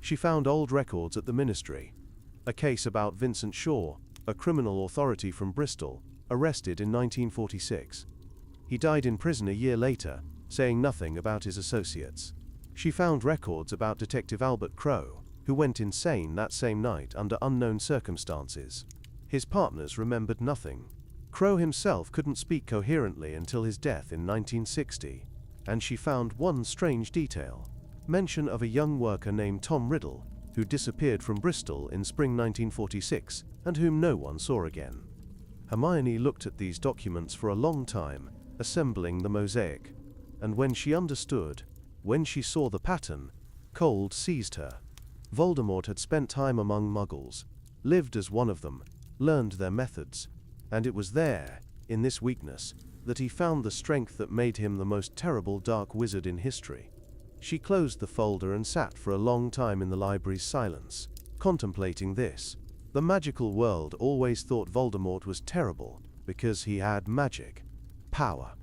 She found old records at the Ministry. A case about Vincent Shaw, a criminal authority from Bristol, arrested in 1946. He died in prison a year later, saying nothing about his associates. She found records about Detective Albert Crowe, who went insane that same night under unknown circumstances. His partners remembered nothing. Crowe himself couldn't speak coherently until his death in 1960. And she found one strange detail. Mention of a young worker named Tom Riddle, who disappeared from Bristol in spring 1946, and whom no one saw again. Hermione looked at these documents for a long time, assembling the mosaic. And when she understood, when she saw the pattern, cold seized her. Voldemort had spent time among Muggles, lived as one of them, learned their methods, and it was there, in this weakness, that he found the strength that made him the most terrible dark wizard in history. She closed the folder and sat for a long time in the library's silence, contemplating this. The magical world always thought Voldemort was terrible because he had magic, power,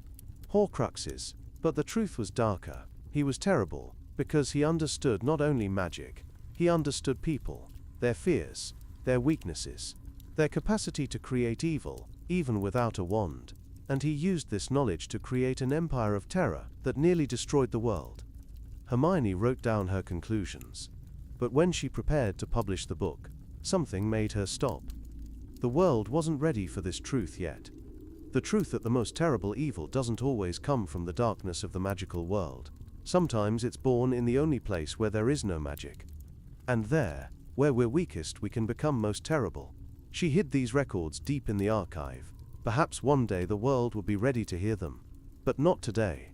Horcruxes, but the truth was darker. He was terrible because he understood not only magic, he understood people, their fears, their weaknesses, their capacity to create evil, even without a wand, and he used this knowledge to create an empire of terror that nearly destroyed the world. Hermione wrote down her conclusions, but when she prepared to publish the book, something made her stop. The world wasn't ready for this truth yet. The truth that the most terrible evil doesn't always come from the darkness of the magical world. Sometimes it's born in the only place where there is no magic. And there, where we're weakest, we can become most terrible. She hid these records deep in the archive. Perhaps one day the world will be ready to hear them. But not today.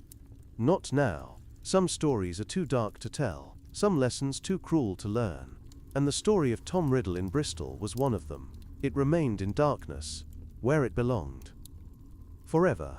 Not now. Some stories are too dark to tell, some lessons too cruel to learn. And the story of Tom Riddle in Bristol was one of them. It remained in darkness, where it belonged. Forever.